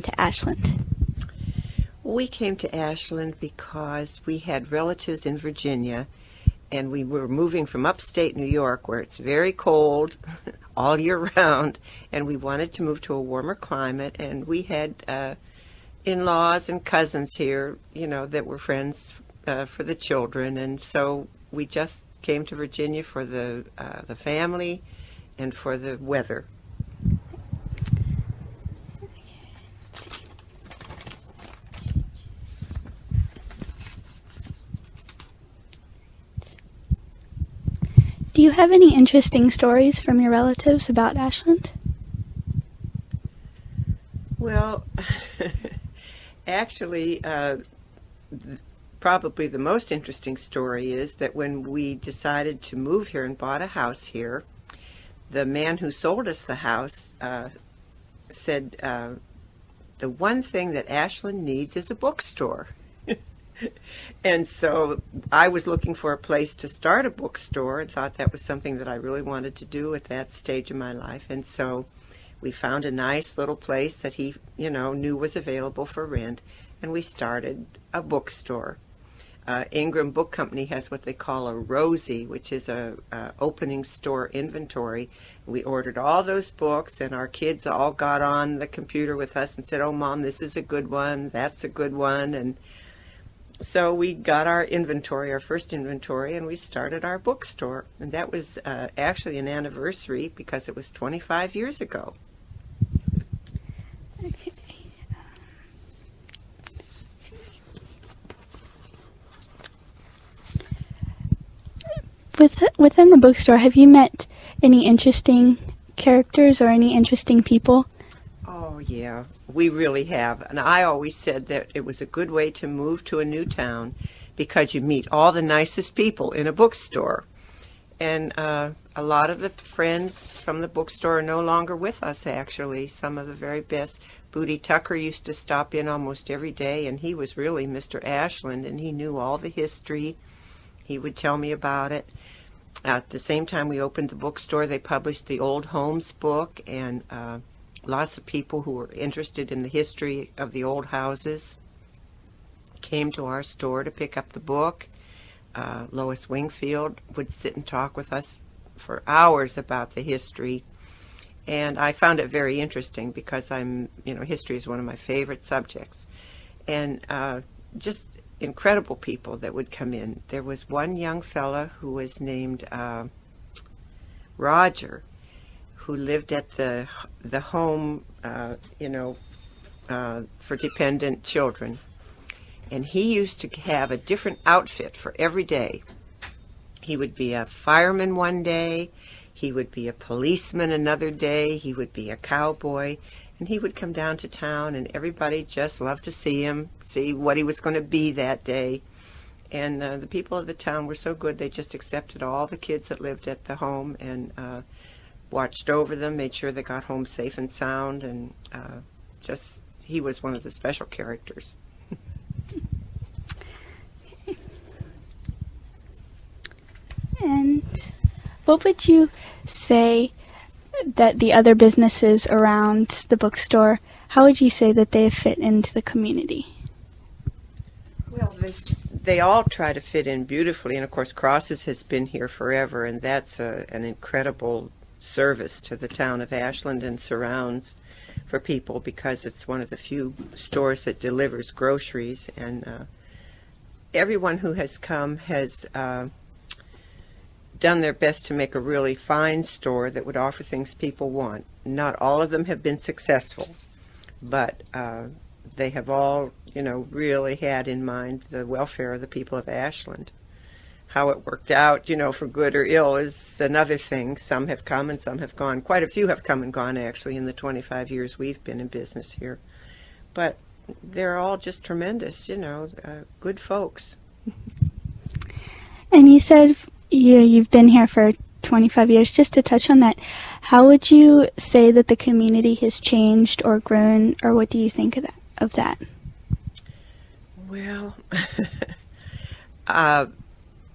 to Ashland? We came to Ashland because we had relatives in Virginia, and we were moving from upstate New York, where it's very cold all year round, and we wanted to move to a warmer climate, and we had in-laws and cousins here, that were friends for the children, and so we just came to Virginia for the family and for the weather. Do you have any interesting stories from your relatives about Ashland? Well, actually, probably the most interesting story is that when we decided to move here and bought a house here, the man who sold us the house said, the one thing that Ashland needs is a bookstore. And so I was looking for a place to start a bookstore and thought that was something that I really wanted to do at that stage of my life. And so we found a nice little place that he, knew was available for rent, and we started a bookstore. Ingram Book Company has what they call a Rosie, which is a opening store inventory. We ordered all those books, and our kids all got on the computer with us and said, "Oh, Mom, this is a good one, that's a good one," and so we got our inventory, our first inventory, and we started our bookstore. And that was actually an anniversary because it was 25 years ago. Okay. Within the bookstore, have you met any interesting characters or any interesting people? Oh, yeah, we really have. And I always said that it was a good way to move to a new town because you meet all the nicest people in a bookstore. And a lot of the friends from the bookstore are no longer with us, actually. Some of the very best. Booty Tucker used to stop in almost every day, and he was really Mr. Ashland, and he knew all the history. He would tell me about it. At the same time we opened the bookstore, they published the Old Homes book, and lots of people who were interested in the history of the old houses came to our store to pick up the book. Lois Wingfield would sit and talk with us for hours about the history, and I found it very interesting because history is one of my favorite subjects, and just incredible people that would come in. There was one young fella who was named Roger, who lived at the home, for dependent children. And he used to have a different outfit for every day. He would be a fireman one day, he would be a policeman another day, he would be a cowboy, and he would come down to town, and everybody just loved to see him, see what he was going to be that day. And the people of the town were so good, they just accepted all the kids that lived at the home and watched over them, made sure they got home safe and sound, and he was one of the special characters. And what would you say that the other businesses around the bookstore, how would you say that they fit into the community? Well, they all try to fit in beautifully, and of course Crosses has been here forever, and that's an incredible service to the town of Ashland and surrounds for people because it's one of the few stores that delivers groceries, and everyone who has come has done their best to make a really fine store that would offer things people want. Not all of them have been successful, but they have all, really had in mind the welfare of the people of Ashland. How it worked out, for good or ill is another thing. Some have come and some have gone. Quite a few have come and gone, actually, in the 25 years we've been in business here. But they're all just tremendous, good folks. And you said you've been here for 25 years. Just to touch on that, how would you say that the community has changed or grown, or what do you think of that? Well,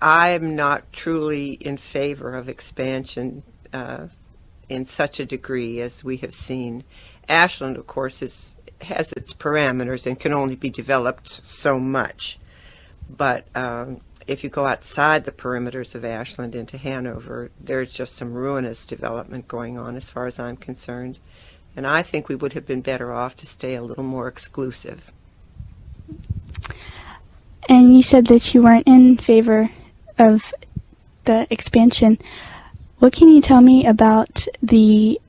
I'm not truly in favor of expansion in such a degree as we have seen. Ashland, of course, has its parameters and can only be developed so much. But if you go outside the perimeters of Ashland into Hanover, there's just some ruinous development going on as far as I'm concerned. And I think we would have been better off to stay a little more exclusive. And you said that you weren't in favor of the expansion. What can you tell me about the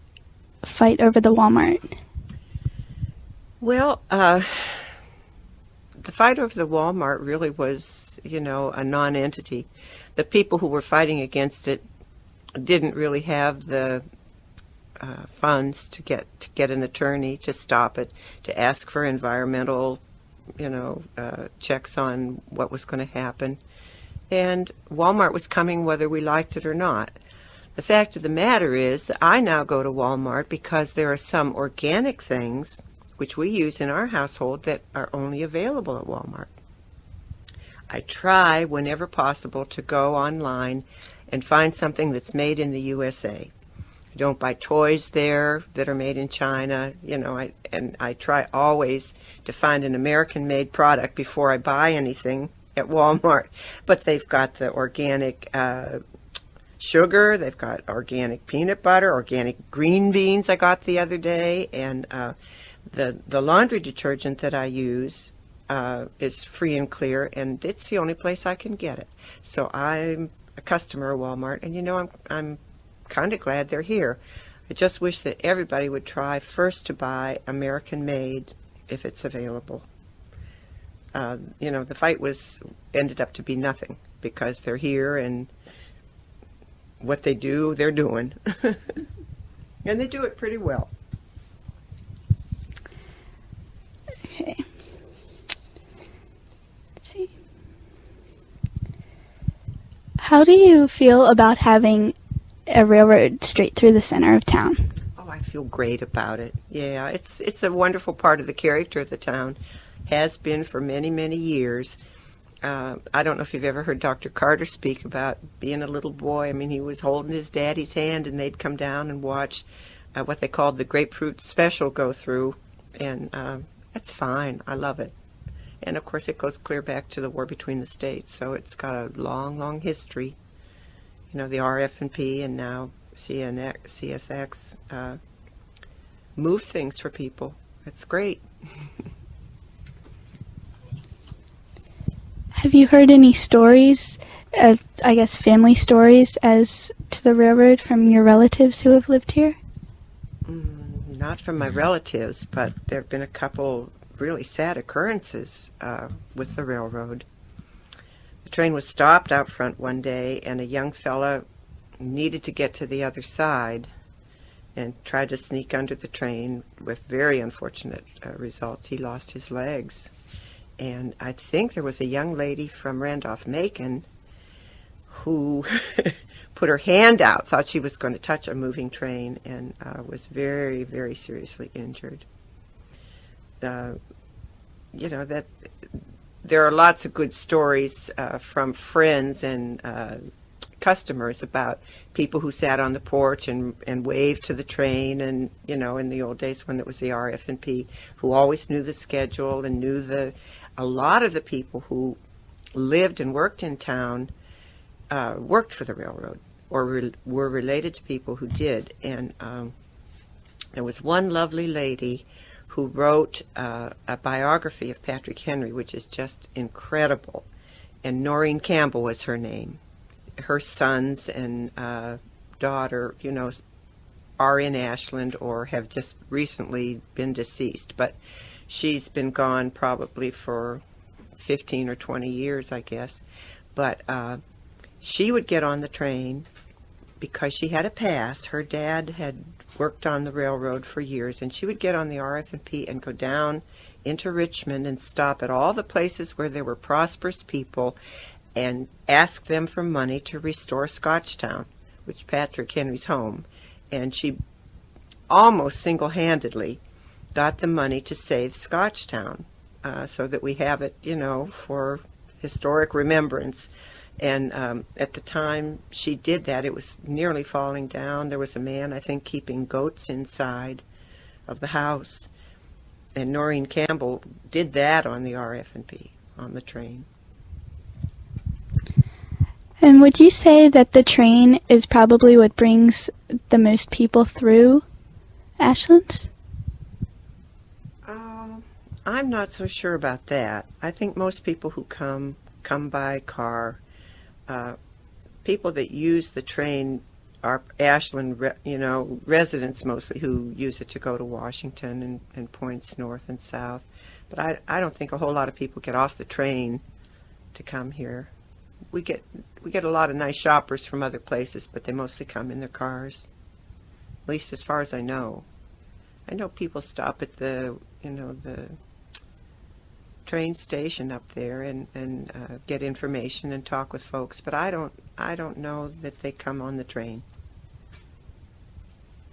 fight over the Walmart? Well, the fight over the Walmart really was, a non-entity. The people who were fighting against it didn't really have the funds to get an attorney to stop it, to ask for environmental, checks on what was going to happen. And Walmart was coming whether we liked it or not. The fact of the matter is, I now go to Walmart because there are some organic things which we use in our household that are only available at Walmart. I try, whenever possible, to go online and find something that's made in the USA. I don't buy toys there that are made in China, and I try always to find an American-made product before I buy anything at Walmart. But they've got the organic sugar, they've got organic peanut butter, organic green beans I got the other day, and the laundry detergent that I use is free and clear, and it's the only place I can get it. So I'm a customer of Walmart, and I'm kind of glad they're here. I just wish that everybody would try first to buy American-made if it's available. The fight ended up to be nothing because they're here, and what they do, they're doing. And they do it pretty well. Okay. Let's see. How do you feel about having a railroad straight through the center of town? Oh, I feel great about it. Yeah, it's a wonderful part of the character of the town. Has been for many, many years. I don't know if you've ever heard Dr. Carter speak about being a little boy. I mean, he was holding his daddy's hand, and they'd come down and watch what they called the grapefruit special go through, and that's fine. I love it. And, of course, it goes clear back to the war between the states, so it's got a long, long history. The RF&P and now CSX move things for people. It's great. Have you heard any stories, family stories, as to the railroad from your relatives who have lived here? Not from my relatives, but there have been a couple really sad occurrences with the railroad. The train was stopped out front one day, and a young fella needed to get to the other side and tried to sneak under the train with very unfortunate results. He lost his legs. And I think there was a young lady from Randolph-Macon who put her hand out, thought she was going to touch a moving train, and was very, very seriously injured. That there are lots of good stories from friends and customers about people who sat on the porch and waved to the train, and in the old days when it was the RF&P, who always knew the schedule and knew a lot of the people who lived and worked in town worked for the railroad or were related to people who did. And there was one lovely lady who wrote a biography of Patrick Henry, which is just incredible. And Noreen Campbell was her name. Her sons and daughter, are in Ashland or have just recently been deceased. But she's been gone probably for 15 or 20 years, I guess. But she would get on the train because she had a pass. Her dad had worked on the railroad for years, and she would get on the RF&P and go down into Richmond and stop at all the places where there were prosperous people and ask them for money to restore Scotchtown, which Patrick Henry's home. And she almost single-handedly got the money to save Scotchtown so that we have it, for historic remembrance. And at the time she did that, it was nearly falling down. There was a man, I think, keeping goats inside of the house. Noreen Campbell did that on the RF&P, on the train. And would you say that the train is probably what brings the most people through Ashland? I'm not so sure about that. I think most people who come by car. People that use the train are Ashland, residents mostly who use it to go to Washington and points north and south. But I don't think a whole lot of people get off the train to come here. We get a lot of nice shoppers from other places, but they mostly come in their cars. At least as far as I know. I know people stop at the train station up there and get information and talk with folks, but I don't know that they come on the train.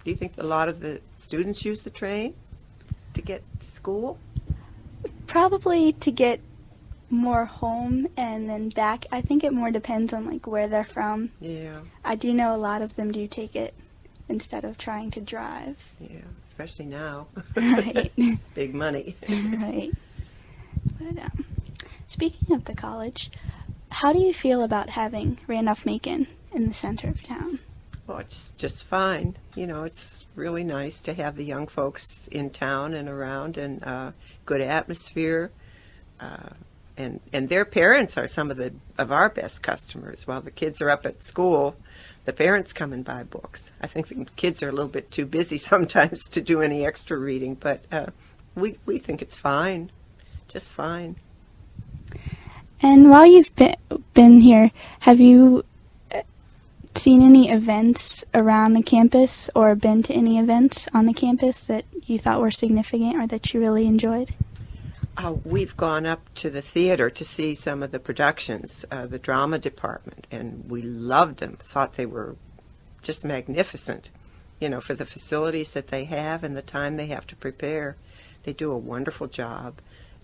Do you think a lot of the students use the train to get to school? Probably to get more home and then back. I think it more depends on where they're from. Yeah. I do know a lot of them do take it instead of trying to drive. Yeah, especially now. Right. Big money. Right. But speaking of the college, how do you feel about having Randolph-Macon in the center of town? Well, it's just fine. It's really nice to have the young folks in town and around, and good atmosphere. And their parents are some of our best customers. While the kids are up at school, the parents come and buy books. I think the kids are a little bit too busy sometimes to do any extra reading, but we think it's fine, just fine. And while you've been here, have you seen any events around the campus or been to any events on the campus that you thought were significant or that you really enjoyed? We've gone up to the theater to see some of the productions, the drama department, and we loved them, thought they were just magnificent, for the facilities that they have and the time they have to prepare. They do a wonderful job.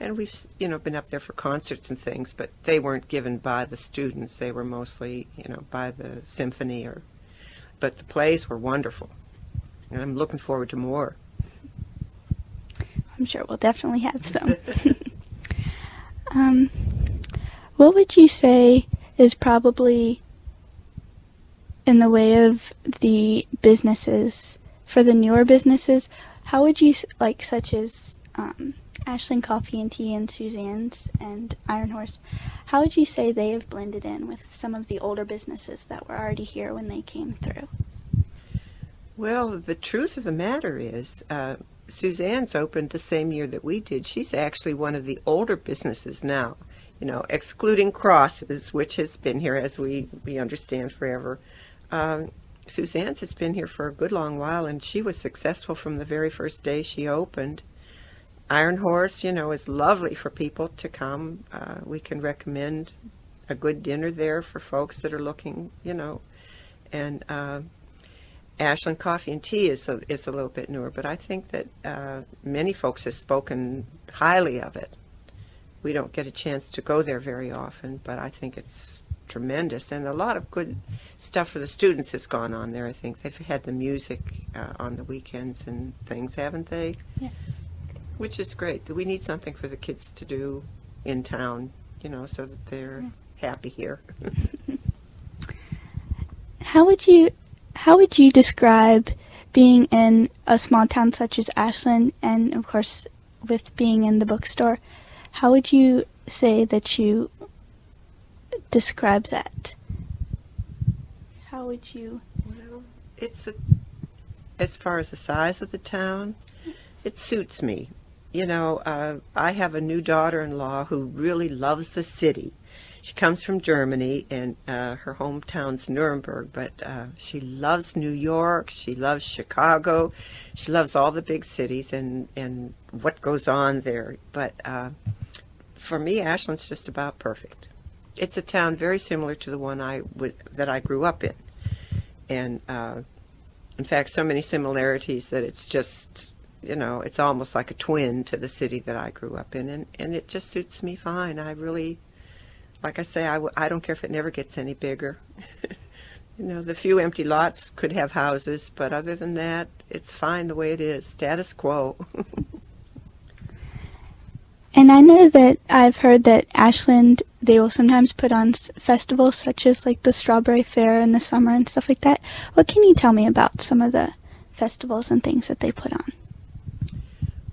And we've, been up there for concerts and things, but they weren't given by the students. They were mostly, by the symphony but the plays were wonderful. And I'm looking forward to more. I'm sure we'll definitely have some. What would you say is probably in the way of the businesses, for the newer businesses, how would you, such as Ashland Coffee and Tea and Suzanne's and Iron Horse, how would you say they have blended in with some of the older businesses that were already here when they came through? Well, the truth of the matter is, Suzanne's opened the same year that we did. She's actually one of the older businesses now, excluding Cross's, which has been here, as we understand, forever. Suzanne's has been here for a good long while, and she was successful from the very first day she opened. Iron Horse, is lovely for people to come. We can recommend a good dinner there for folks that are looking, and Ashland Coffee and Tea is a little bit newer, but I think that many folks have spoken highly of it. We don't get a chance to go there very often, but I think it's tremendous, and a lot of good stuff for the students has gone on there. I think they've had the music on the weekends and things, haven't they? Yes. Which is great. We need something for the kids to do in town, so that they're happy here. How would you describe being in a small town such as Ashland, and of course with being in the bookstore? How would you say that you describe that? How would you? Well, as far as the size of the town, it suits me. I have a new daughter-in-law who really loves the city. She comes from Germany, and her hometown's Nuremberg, but she loves New York, she loves Chicago, she loves all the big cities and what goes on there. But for me, Ashland's just about perfect. It's a town very similar to the one that I grew up in. And in fact, so many similarities that it's just... it's almost like a twin to the city that I grew up in, and it just suits me fine. I really, like I say, I don't care if it never gets any bigger. The few empty lots could have houses, but other than that, it's fine the way it is, status quo. And I know that I've heard that Ashland, they will sometimes put on festivals such as like the Strawberry Fair in the summer and stuff like that. What can you tell me about some of the festivals and things that they put on?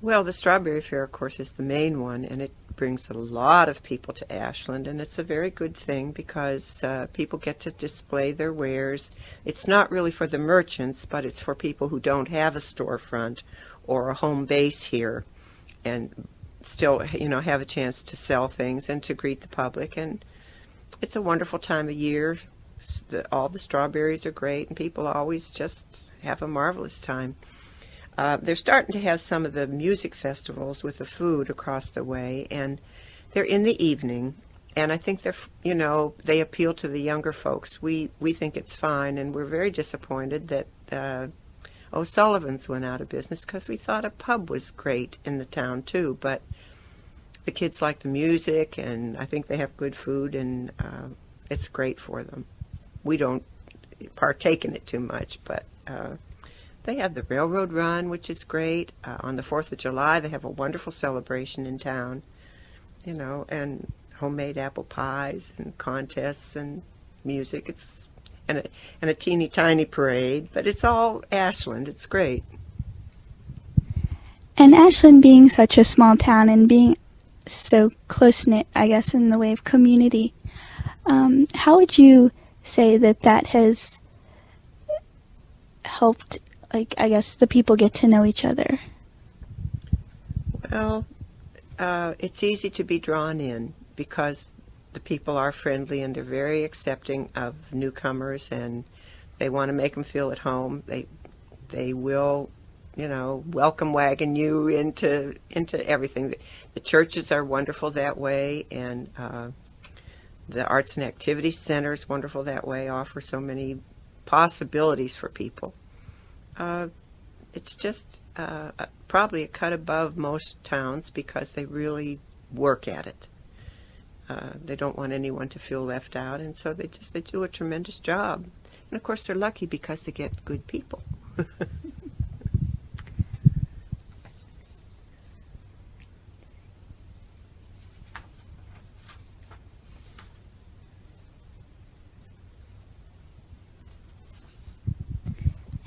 Well, the Strawberry Fair, of course, is the main one, and it brings a lot of people to Ashland, and it's a very good thing because people get to display their wares. It's not really for the merchants, but it's for people who don't have a storefront or a home base here, and still, have a chance to sell things and to greet the public. And it's a wonderful time of year. All the strawberries are great, and people always just have a marvelous time. They're starting to have some of the music festivals with the food across the way, and they're in the evening, and I think they appeal to the younger folks. We think it's fine, and we're very disappointed that O'Sullivan's went out of business because we thought a pub was great in the town too, but the kids like the music, and I think they have good food, and it's great for them. We don't partake in it too much, but they have the railroad run, which is great. On the 4th of July, they have a wonderful celebration in town, and homemade apple pies and contests and music. And a teeny tiny parade, but it's all Ashland. It's great. And Ashland being such a small town and being so close-knit, I guess, in the way of community, how would you say that has helped, I guess, the people get to know each other? Well, it's easy to be drawn in because the people are friendly and they're very accepting of newcomers, and they want to make them feel at home. They will, welcome wagon you into everything. The churches are wonderful that way, and the Arts and Activities Center is wonderful that way, offer so many possibilities for people. It's just probably a cut above most towns because they really work at it. They don't want anyone to feel left out, and so they do a tremendous job. And of course, they're lucky because they get good people.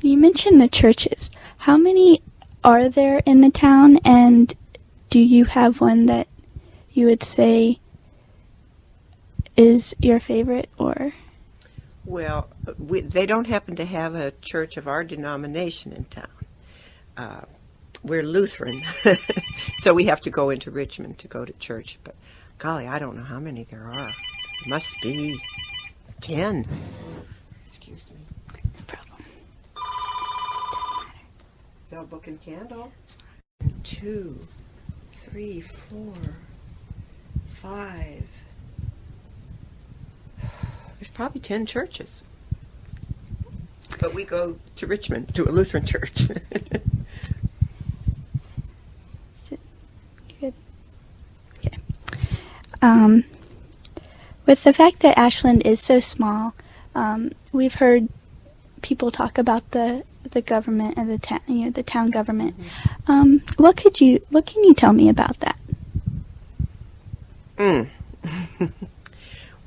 You mentioned the churches. How many are there in the town, and do you have one that you would say is your favorite? Or Well, they don't happen to have a church of our denomination in town. We're Lutheran, so we have to go into Richmond to go to church. But golly, I don't know how many there are. It must be 10. Excuse me. no problem. Bell, book, and candle. 2, 3, 4, 5. There's probably 10 churches. But we go to Richmond to a Lutheran church. Good. Okay. With the fact that Ashland is so small, we've heard people talk about the government and the town government. Mm-hmm. What can you tell me about that?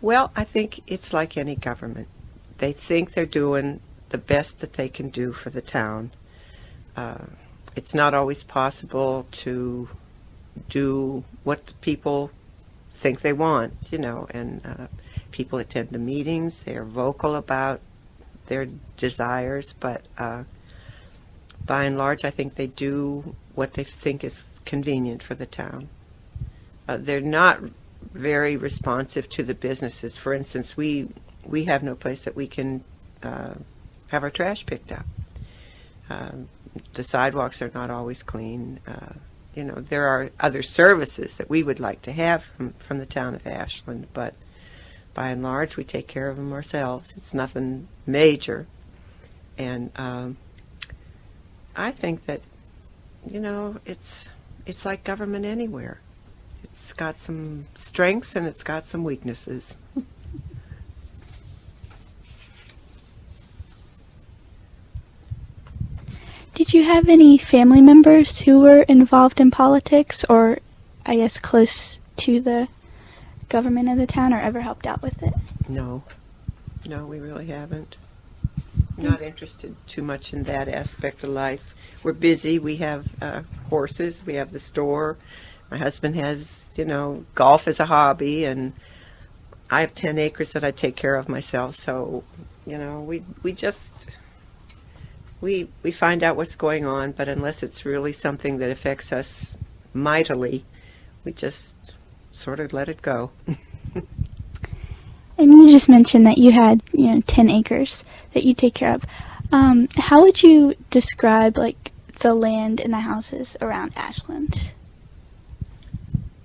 Well, I think it's like any government. They think they're doing the best that they can do for the town. It's not always possible to do what the people think they want, and people attend the meetings. They're vocal about their desires, but by and large, I think they do what they think is convenient for the town. They're not very responsive to the businesses. For instance, we have no place that we can have our trash picked up. The sidewalks are not always clean. There are other services that we would like to have from the town of Ashland, but by and large, we take care of them ourselves. It's nothing major. And I think that, it's like government anywhere. It's got some strengths and it's got some weaknesses. Did you have any family members who were involved in politics or I guess, close to the government of the town or ever helped out with it? No, we really haven't. Not interested too much in that aspect of life. We're busy. We have horses. We have the store. My husband has, golf as a hobby, and I have 10 acres that I take care of myself. So, we just we find out what's going on, but unless it's really something that affects us mightily, we just sort of let it go. And you just mentioned that you had, 10 acres that you take care of. How would you describe, the land and the houses around Ashland?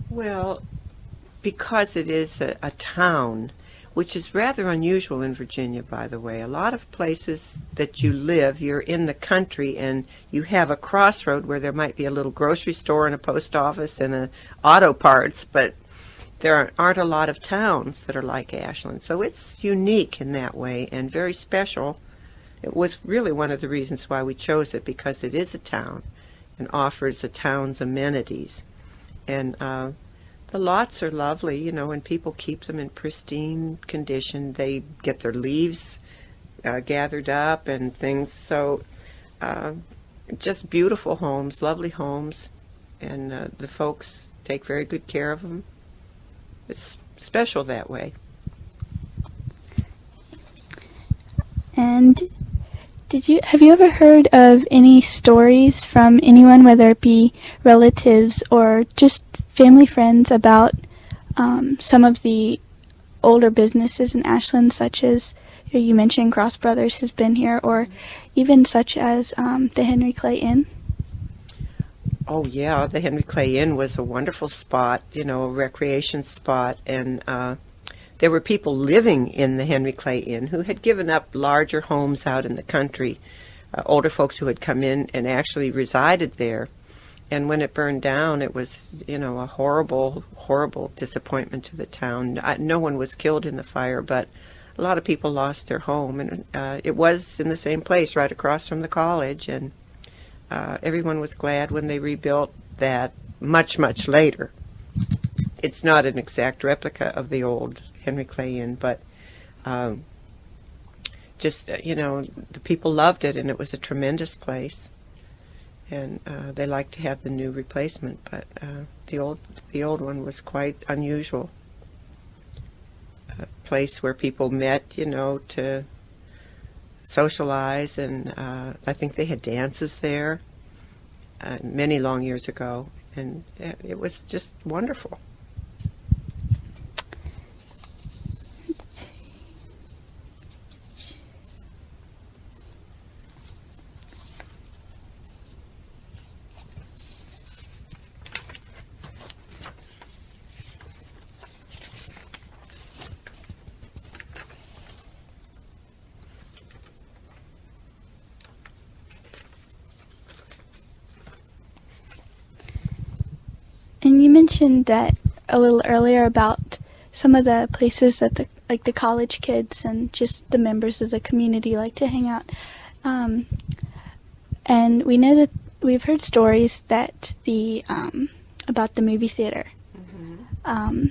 Well, because it is a town, which is rather unusual in Virginia, by the way. A lot of places that you live, you're in the country, and you have a crossroad where there might be a little grocery store and a post office and a auto parts, but there aren't a lot of towns that are like Ashland. So it's unique in that way and very special. It was really one of the reasons why we chose it, because it is a town and offers the town's amenities. And the lots are lovely, and people keep them in pristine condition. They get their leaves gathered up and things. So just beautiful homes, lovely homes, and the folks take very good care of them. It's special that way. And have you ever heard of any stories from anyone, whether it be relatives or just family friends, about some of the older businesses in Ashland, such as you mentioned Cross Brothers has been here, or even such as the Henry Clay Inn? Oh, yeah, the Henry Clay Inn was a wonderful spot, a recreation spot, and there were people living in the Henry Clay Inn who had given up larger homes out in the country, older folks who had come in and actually resided there. And when it burned down, it was, a horrible, horrible disappointment to the town. No one was killed in the fire, but a lot of people lost their home, and it was in the same place right across from the college, and everyone was glad when they rebuilt that much, much later. It's not an exact replica of the old Henry Clay Inn, but the people loved it, and it was a tremendous place. And they liked to have the new replacement, but the old one was quite unusual. A place where people met, to socialize, and I think they had dances there many long years ago, and it was just wonderful. And you mentioned that a little earlier about some of the places that the college kids and just the members of the community like to hang out. And we know that we've heard stories that about the movie theater. Mm-hmm.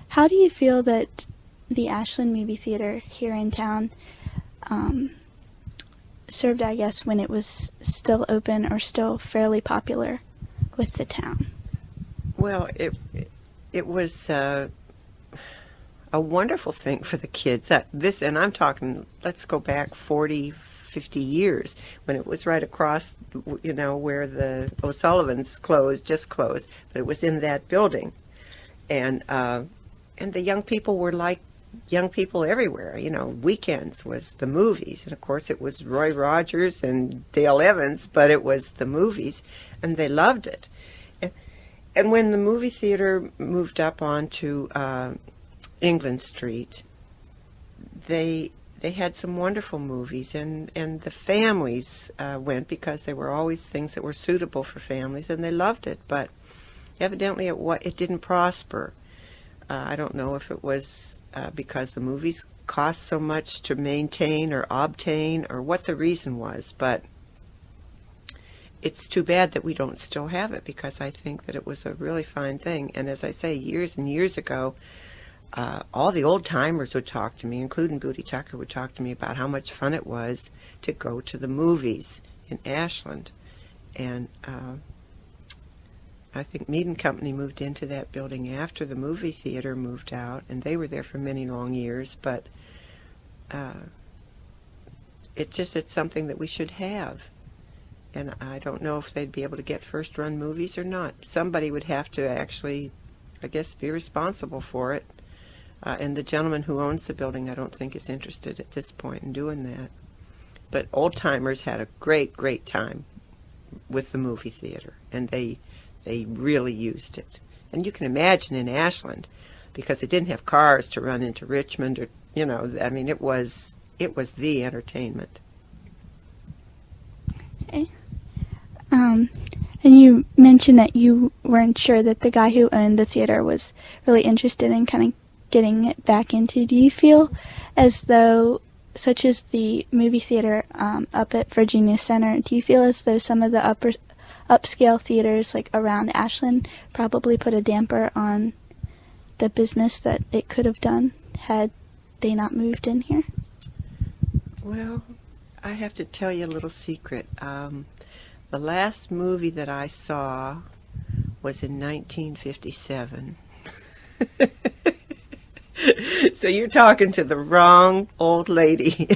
How do you feel that the Ashland movie theater here in town served, I guess, when it was still open or still fairly popular with the town? Well, it was a wonderful thing for the kids. And I'm talking, let's go back 40, 50 years, when it was right across, where the O'Sullivans just closed, but it was in that building. And the young people were like young people everywhere. Weekends was the movies. And, of course, it was Roy Rogers and Dale Evans, but it was the movies, and they loved it. And when the movie theater moved up onto England Street, they had some wonderful movies, and the families went because there were always things that were suitable for families, and they loved it. But evidently it didn't prosper. I don't know if it was because the movies cost so much to maintain or obtain, or what the reason was, but it's too bad that we don't still have it, because I think that it was a really fine thing. And as I say, years and years ago, all the old timers would talk to me, including Booty Tucker, would talk to me about how much fun it was to go to the movies in Ashland. And I think Mead and Company moved into that building after the movie theater moved out, and they were there for many long years. But it's something that we should have. And I don't know if they'd be able to get first-run movies or not. Somebody would have to actually, I guess, be responsible for it. And the gentleman who owns the building, I don't think, is interested at this point in doing that. But old-timers had a great, great time with the movie theater, and they really used it. And you can imagine in Ashland, because they didn't have cars to run into Richmond, or, I mean, it was the entertainment. Okay. And you mentioned that you weren't sure that the guy who owned the theater was really interested in kind of getting it back into. Do you feel as though, such as the movie theater up at Virginia Center, do you feel as though some of the upscale theaters like around Ashland probably put a damper on the business that it could have done had they not moved in here? Well, I have to tell you a little secret. The last movie that I saw was in 1957. So you're talking to the wrong old lady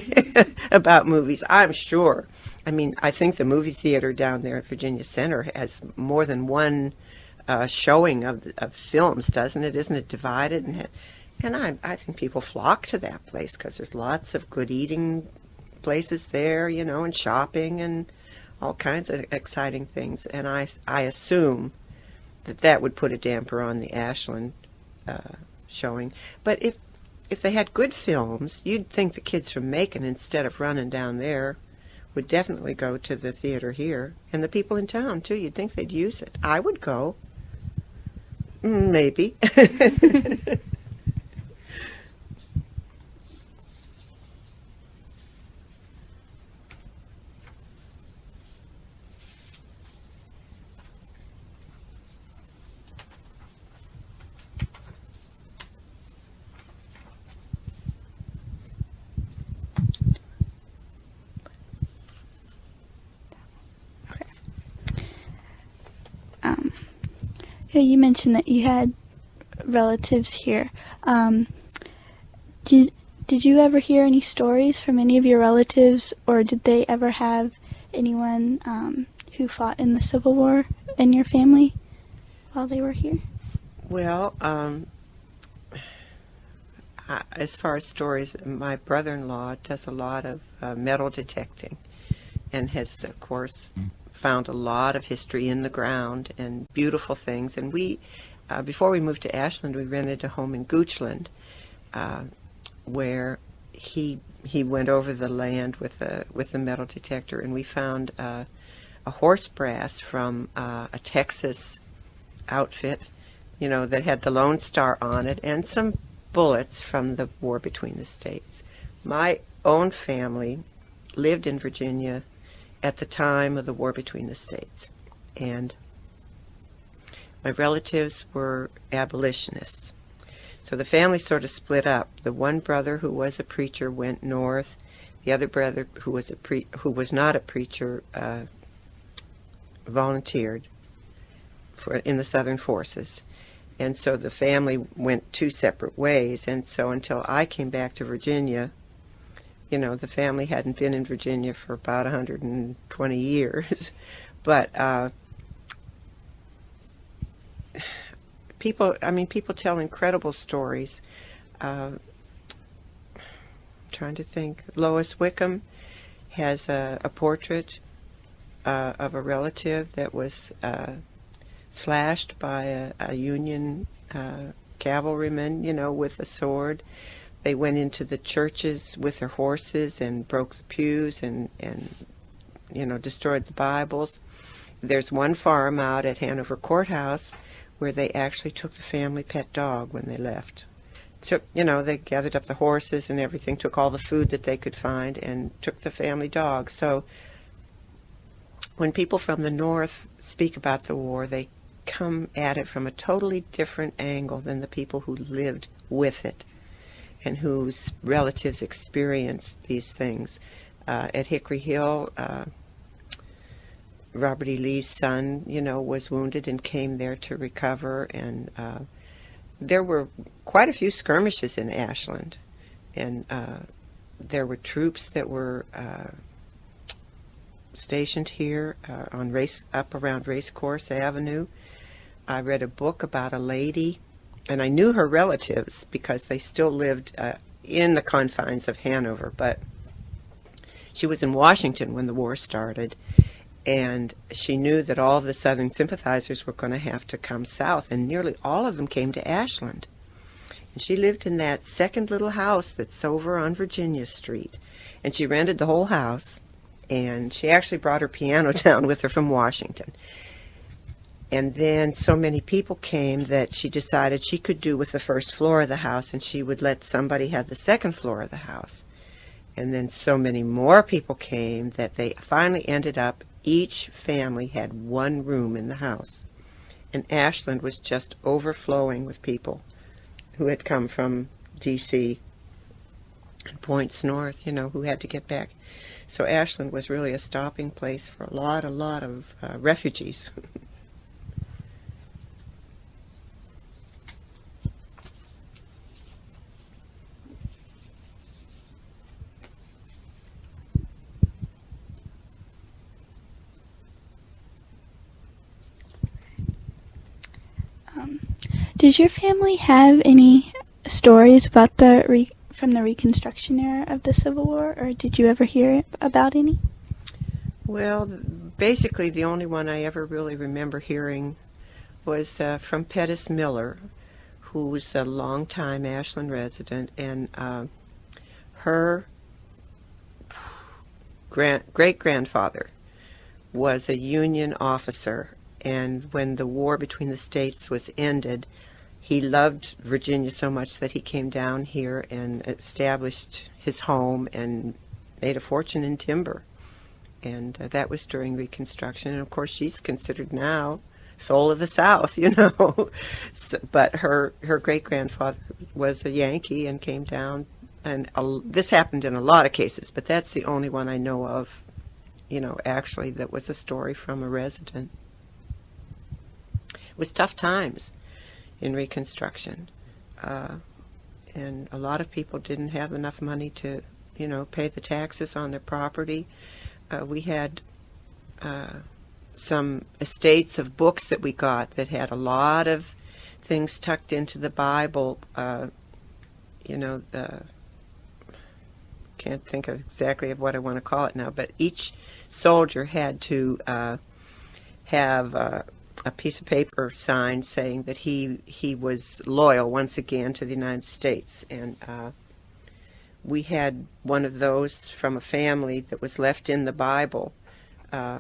about movies, I'm sure. I mean, I think the movie theater down there at Virginia Center has more than one showing of films, doesn't it? Isn't it divided? And I think people flock to that place because there's lots of good eating places there, and shopping and all kinds of exciting things. And I assume that would put a damper on the Ashland showing. But if they had good films, you'd think the kids from Macon, instead of running down there, would definitely go to the theater here. And the people in town, too, you'd think they'd use it. I would go. Maybe. Yeah, you mentioned that you had relatives here. Did you ever hear any stories from any of your relatives, or did they ever have anyone who fought in the Civil War in your family while they were here? Well, as far as stories, my brother-in-law does a lot of metal detecting and has, of course, found a lot of history in the ground and beautiful things. And we, before we moved to Ashland, we rented a home in Goochland, where he went over the land with the metal detector, and we found a horse brass from a Texas outfit, that had the Lone Star on it, and some bullets from the War Between the States. My own family lived in Virginia at the time of the War Between the States, and my relatives were abolitionists. So the family sort of split up. The one brother who was a preacher went north. The other brother who was not a preacher volunteered in the Southern Forces. And so the family went two separate ways. And so until I came back to Virginia, the family hadn't been in Virginia for about 120 years. But people tell incredible stories. Trying to think. Lois Wickham has a portrait of a relative that was slashed by a Union cavalryman, with a sword. They went into the churches with their horses and broke the pews and destroyed the Bibles. There's one farm out at Hanover Courthouse where they actually took the family pet dog when they left. They gathered up the horses and everything, took all the food that they could find, and took the family dog. So when people from the North speak about the war, they come at it from a totally different angle than the people who lived with it and whose relatives experienced these things. At Hickory Hill, Robert E. Lee's son, was wounded and came there to recover, and there were quite a few skirmishes in Ashland, and there were troops that were stationed here up around Racecourse Avenue. I read a book about a lady, and I knew her relatives because they still lived in the confines of Hanover, but she was in Washington when the war started, and she knew that all of the Southern sympathizers were going to have to come south, and nearly all of them came to Ashland. And she lived in that second little house that's over on Virginia Street, and she rented the whole house, and she actually brought her piano down with her from Washington. And then so many people came that she decided she could do with the first floor of the house, and she would let somebody have the second floor of the house. And then so many more people came that they finally ended up, each family had one room in the house. And Ashland was just overflowing with people who had come from D.C. and points north, who had to get back. So Ashland was really a stopping place for a lot of refugees. Did your family have any stories about from the Reconstruction era of the Civil War, or did you ever hear about any? Well, basically the only one I ever really remember hearing was from Pettis Miller, who's a longtime Ashland resident, and her great-grandfather was a Union officer, and when the war between the states was ended, he loved Virginia so much that he came down here and established his home and made a fortune in timber. And that was during Reconstruction. And, of course, she's considered now soul of the South, but her great-grandfather was a Yankee and came down. And this happened in a lot of cases, but that's the only one I know of, actually, that was a story from a resident. It was tough times in Reconstruction, and a lot of people didn't have enough money to, pay the taxes on their property. We had some estates of books that we got that had a lot of things tucked into the Bible. Can't think of exactly of what I want to call it now, but each soldier had to have a piece of paper signed saying that he was loyal once again to the United States. And we had one of those from a family that was left in the Bible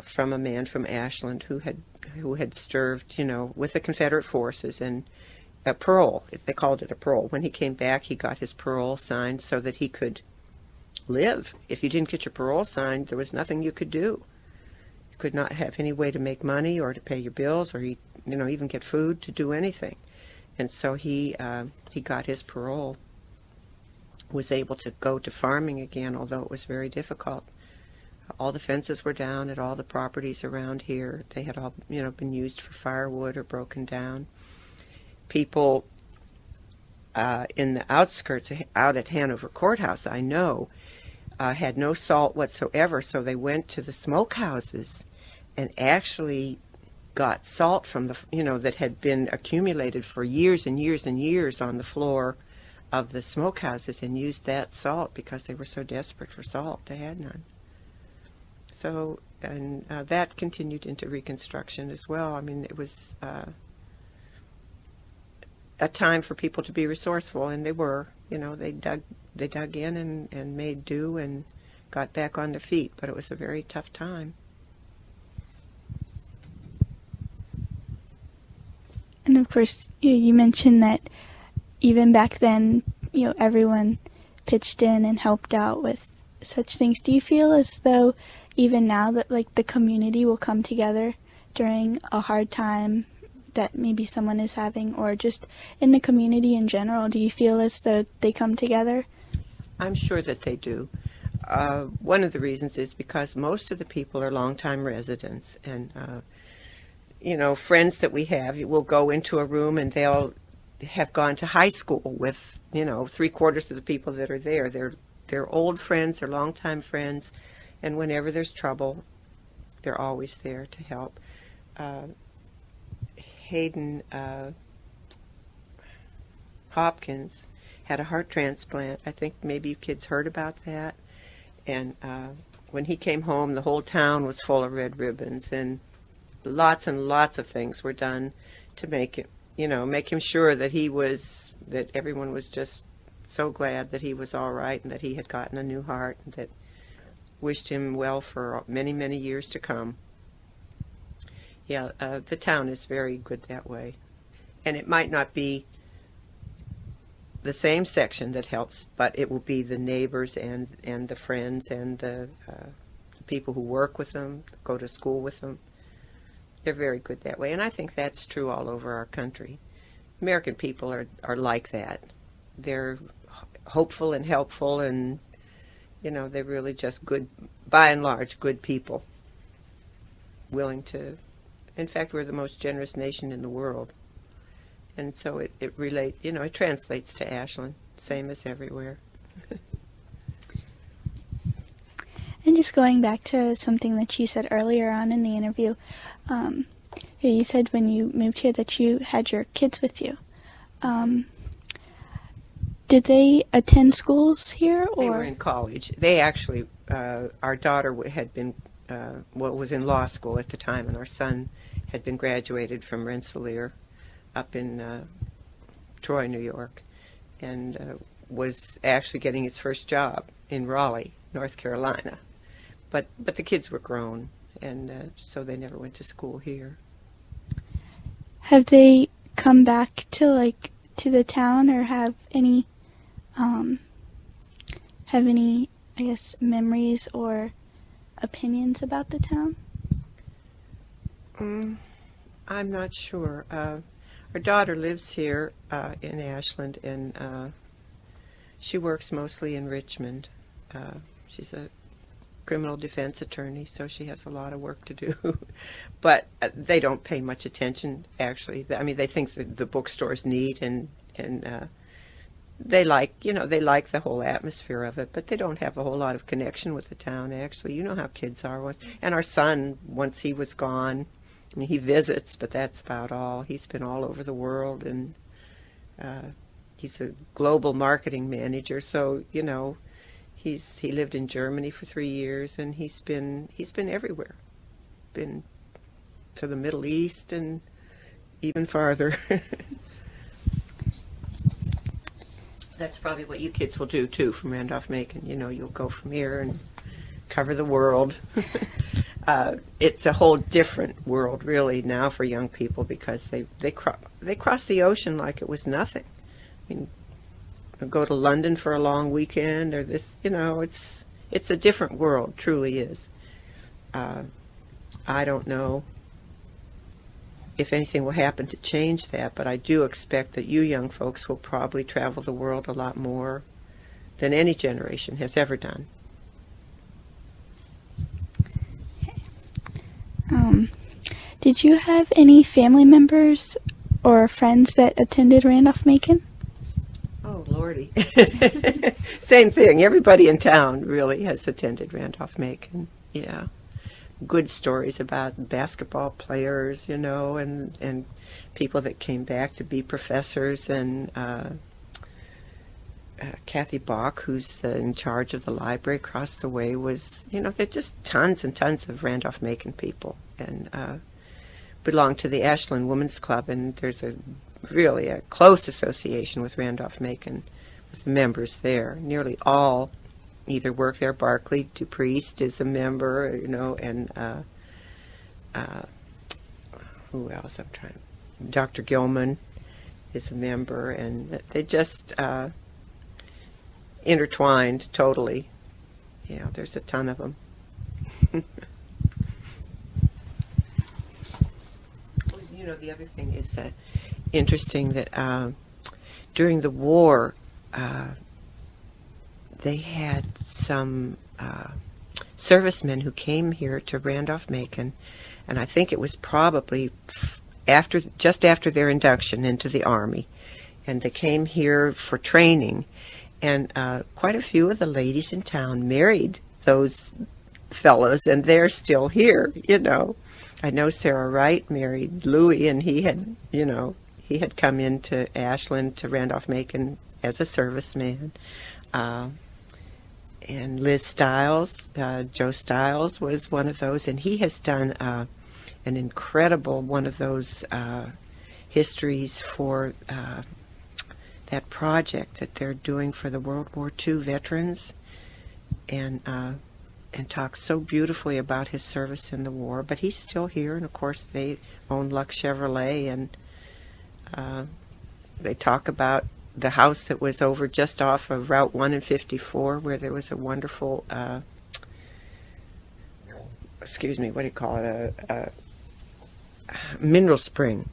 from a man from Ashland who had served, with the Confederate forces, and a parole. They called it a parole. When he came back, he got his parole signed so that he could live. If you didn't get your parole signed, there was nothing you could do. Could not have any way to make money or to pay your bills or even get food to do anything. And so he got his parole, was able to go to farming again, although it was very difficult. All the fences were down at all the properties around here. They had all been used for firewood or broken down. People in the outskirts out at Hanover Courthouse, I know, had no salt whatsoever, so they went to the smokehouses and actually got salt from that had been accumulated for years and years and years on the floor of the smokehouses, and used that salt because they were so desperate for salt. They had none. So, and that continued into Reconstruction as well. I mean, it was a time for people to be resourceful, and they were. They dug in and made do and got back on their feet, but it was a very tough time. And of course, you mentioned that even back then, everyone pitched in and helped out with such things. Do you feel as though even now that like the community will come together during a hard time that maybe someone is having, or just in the community in general? Do you feel as though they come together? I'm sure that they do. One of the reasons is because most of the people are longtime residents, and friends that we have will go into a room and they'll have gone to high school with, 3/4 of the people that are there. They're old friends, they're longtime friends, and whenever there's trouble, they're always there to help. Hayden Hopkins had a heart transplant. I think maybe you kids heard about that. And when he came home, the whole town was full of red ribbons, and lots of things were done to make him sure that that everyone was just so glad that he was all right and that he had gotten a new heart, and that wished him well for many, many years to come. Yeah, the town is very good that way. And it might not be the same section that helps, but it will be the neighbors and the friends and the people who work with them, go to school with them. They're very good that way, and I think that's true all over our country. American people are like that. They're hopeful and helpful, and they're really just good, by and large, good people. Willing to, in fact, we're the most generous nation in the world. And so it translates to Ashland, same as everywhere. And just going back to something that you said earlier on in the interview, you said when you moved here that you had your kids with you. Did they attend schools here? Or? They were in college. They actually, our daughter had been, was in law school at the time, and our son had been graduated from Rensselaer up in Troy, New York, and was actually getting his first job in Raleigh, North Carolina. But the kids were grown, and so they never went to school here. Have they come back to the town, or have any I guess memories or opinions about the town? I'm not sure. Our daughter lives here in Ashland, and she works mostly in Richmond. She's a criminal defense attorney, so she has a lot of work to do. But they don't pay much attention, actually. I mean, they think that the bookstore's neat, and they like the whole atmosphere of it, but they don't have a whole lot of connection with the town, actually. You know how kids are. And our son, once he was gone, I mean, he visits, but that's about all. He's been all over the world, and he's a global marketing manager. So he lived in Germany for 3 years, and he's been everywhere. Been to the Middle East and even farther. That's probably what you kids will do too from Randolph-Macon. You'll go from here and cover the world. It's a whole different world, really, now for young people, because they cross the ocean like it was nothing. I mean, go to London for a long weekend, or this, it's a different world, truly is. I don't know if anything will happen to change that, but I do expect that you young folks will probably travel the world a lot more than any generation has ever done. Did you have any family members or friends that attended Randolph-Macon? Oh, Lordy. Same thing. Everybody in town really has attended Randolph-Macon. Yeah. Good stories about basketball players, and people that came back to be professors, and Kathy Bach, who's in charge of the library across the way, was, there are just tons and tons of Randolph-Macon people, and belong to the Ashland Women's Club, and there's really a close association with Randolph-Macon, with the members there. Nearly all either work there. Barclay DuPriest is a member, and who else? I'm trying. Dr. Gilman is a member, and they just intertwined totally. Yeah, there's a ton of them. You know, the other thing is that interesting that during the war, they had some servicemen who came here to Randolph-Macon, and I think it was probably just after their induction into the Army, and they came here for training, and quite a few of the ladies in town married those fellows, and they're still here, you know. I know Sarah Wright married Louis, and he had come into Ashland to Randolph-Macon as a serviceman. And Liz Stiles, Joe Stiles was one of those, and he has done an incredible one of those histories for that project that they're doing for the World War II veterans, and talks so beautifully about his service in the war. But he's still here, and of course they own Lux Chevrolet, and they talk about the house that was over just off of Route 1 and 54, where there was a wonderful, a mineral spring.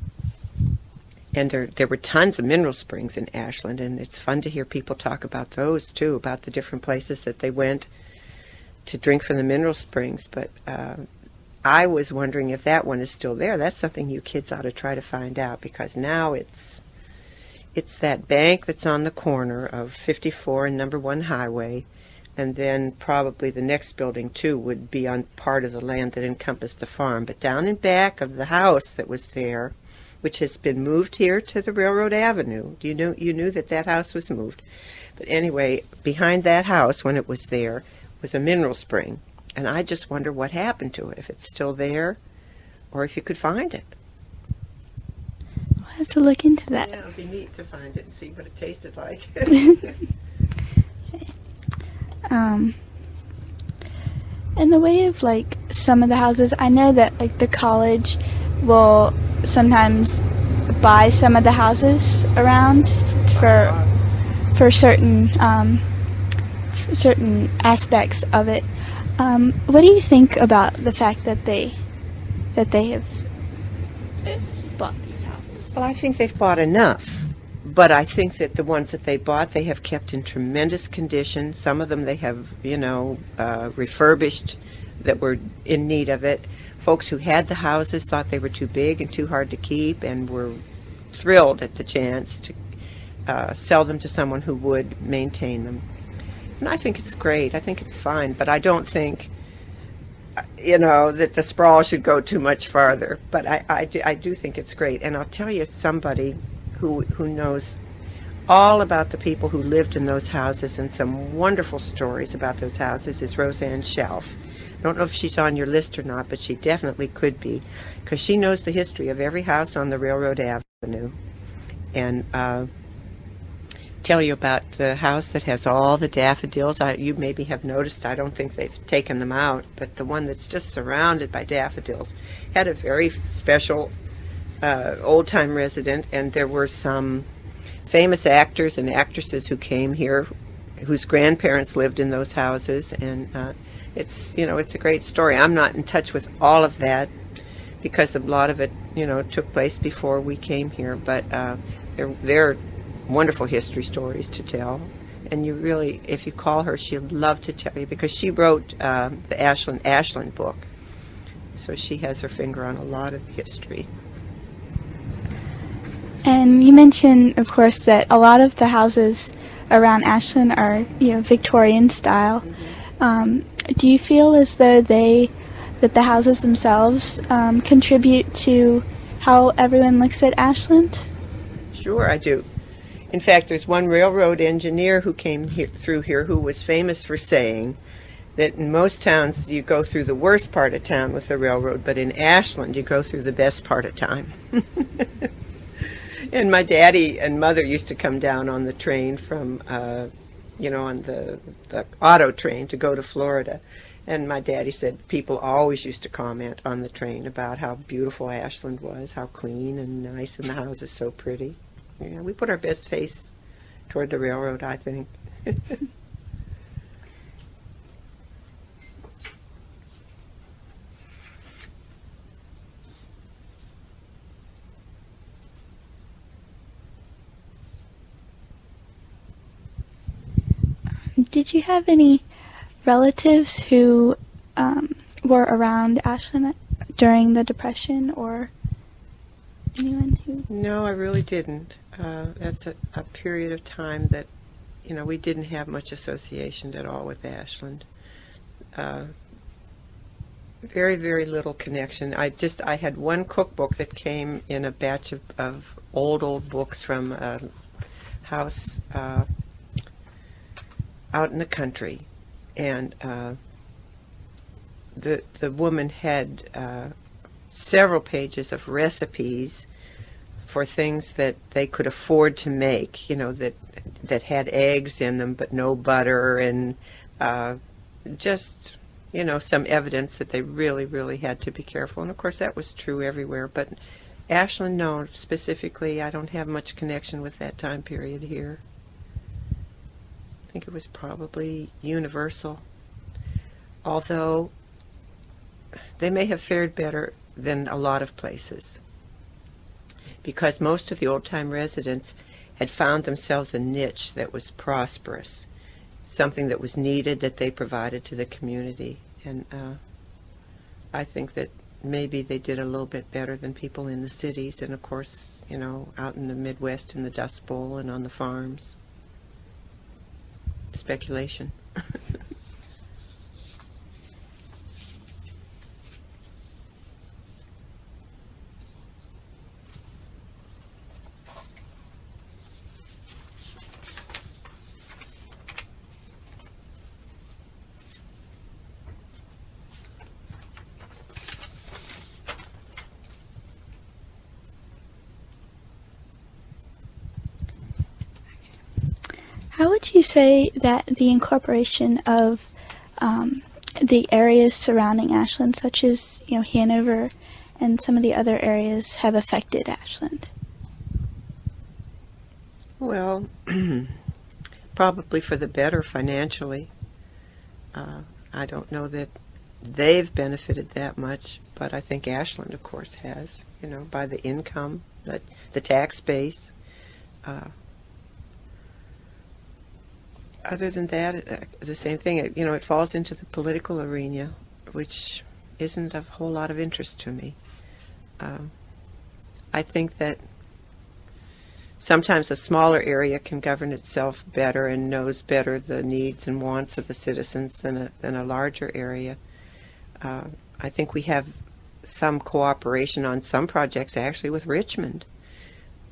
And there were tons of mineral springs in Ashland, and it's fun to hear people talk about those, too, about the different places that they went to drink from the mineral springs. But I was wondering if that one is still there. That's something you kids ought to try to find out, because now it's that bank that's on the corner of 54 and number 1 Highway, and then probably the next building, too, would be on part of the land that encompassed the farm. But down in back of the house that was there, which has been moved here to the Railroad Avenue, you knew that house was moved. But anyway, behind that house, when it was there, was a mineral spring. And I just wonder what happened to it, if it's still there, or if you could find it. I'll have to look into that. Yeah, it would be neat to find it and see what it tasted like. In the way of, like, some of the houses, I know that, like, the college will sometimes buy some of the houses around for certain certain aspects of it. What do you think about the fact that they have bought these houses? Well, I think they've bought enough, but I think that the ones that they bought, they have kept in tremendous condition. Some of them they have, refurbished that were in need of it. Folks who had the houses thought they were too big and too hard to keep, and were thrilled at the chance to sell them to someone who would maintain them. And I think it's great. I think it's fine, but I don't think, that the sprawl should go too much farther. But I do think it's great. And I'll tell you, somebody who knows all about the people who lived in those houses and some wonderful stories about those houses is Roseanne Shelf. I don't know if she's on your list or not, but she definitely could be, because she knows the history of every house on the Railroad Avenue. And tell you about the house that has all the daffodils. You maybe have noticed, I don't think they've taken them out, but the one that's just surrounded by daffodils had a very special old-time resident, and there were some famous actors and actresses who came here whose grandparents lived in those houses, and it's a great story. I'm not in touch with all of that because a lot of it took place before we came here, but they're wonderful history stories to tell. And you really, if you call her, she'll love to tell you, because she wrote the Ashland book, so she has her finger on a lot of history. And you mentioned, of course, that a lot of the houses around Ashland are, Victorian style. Do you feel as though that the houses themselves contribute to how everyone looks at Ashland? Sure, I do. In fact, there's one railroad engineer who came through here who was famous for saying that in most towns you go through the worst part of town with the railroad, but in Ashland you go through the best part of time. And my daddy and mother used to come down on the train from, on the auto train to go to Florida. And my daddy said people always used to comment on the train about how beautiful Ashland was, how clean and nice, and the houses so pretty. Yeah, we put our best face toward the railroad, I think. Did you have any relatives who were around Ashland during the Depression, or anyone who? No, I really didn't. That's a period of time that, we didn't have much association at all with Ashland. Very, very little connection. I had one cookbook that came in a batch of old books from a house out in the country, and the woman had several pages of recipes for things that they could afford to make, that had eggs in them but no butter, and just some evidence that they really, really had to be careful. And of course that was true everywhere, but Ashland, no, specifically, I don't have much connection with that time period here. I think it was probably universal, although they may have fared better than a lot of places, because most of the old-time residents had found themselves a niche that was prosperous, something that was needed that they provided to the community. And I think that maybe they did a little bit better than people in the cities, and of course, out in the Midwest in the Dust Bowl and on the farms. Speculation. How would you say that the incorporation of the areas surrounding Ashland, such as Hanover and some of the other areas, have affected Ashland? Well, probably for the better financially. I don't know that they've benefited that much, but I think Ashland, of course, has, by the income, the tax base. Other than that, the same thing. It falls into the political arena, which isn't of a whole lot of interest to me. I think that sometimes a smaller area can govern itself better and knows better the needs and wants of the citizens than a larger area. I think we have some cooperation on some projects actually with Richmond,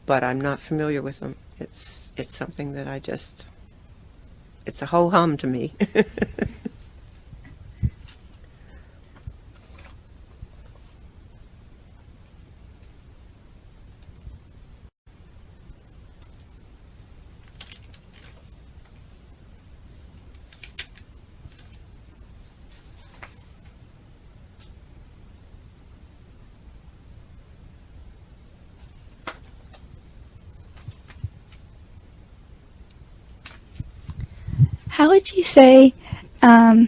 but I'm not familiar with them. It's something that it's a ho-hum to me. How would you say, I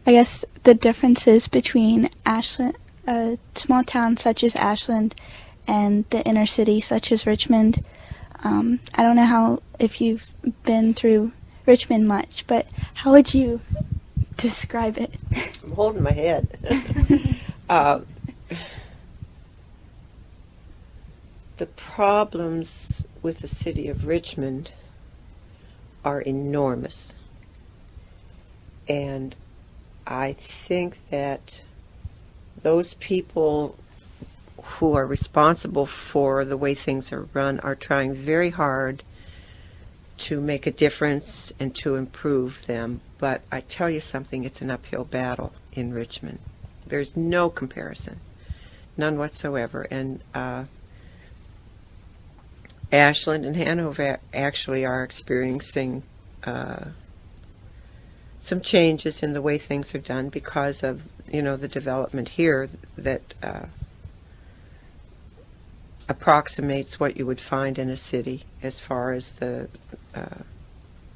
guess, the differences between Ashland, a small town such as Ashland, and the inner city such as Richmond? I don't know if you've been through Richmond much, but how would you describe it? I'm holding my head. The problems with the city of Richmond are enormous, and I think that those people who are responsible for the way things are run are trying very hard to make a difference and to improve them. But I tell you something, it's an uphill battle in Richmond. There's no comparison, none whatsoever. And Ashland and Hanover actually are experiencing some changes in the way things are done because of the development here that approximates what you would find in a city as far as the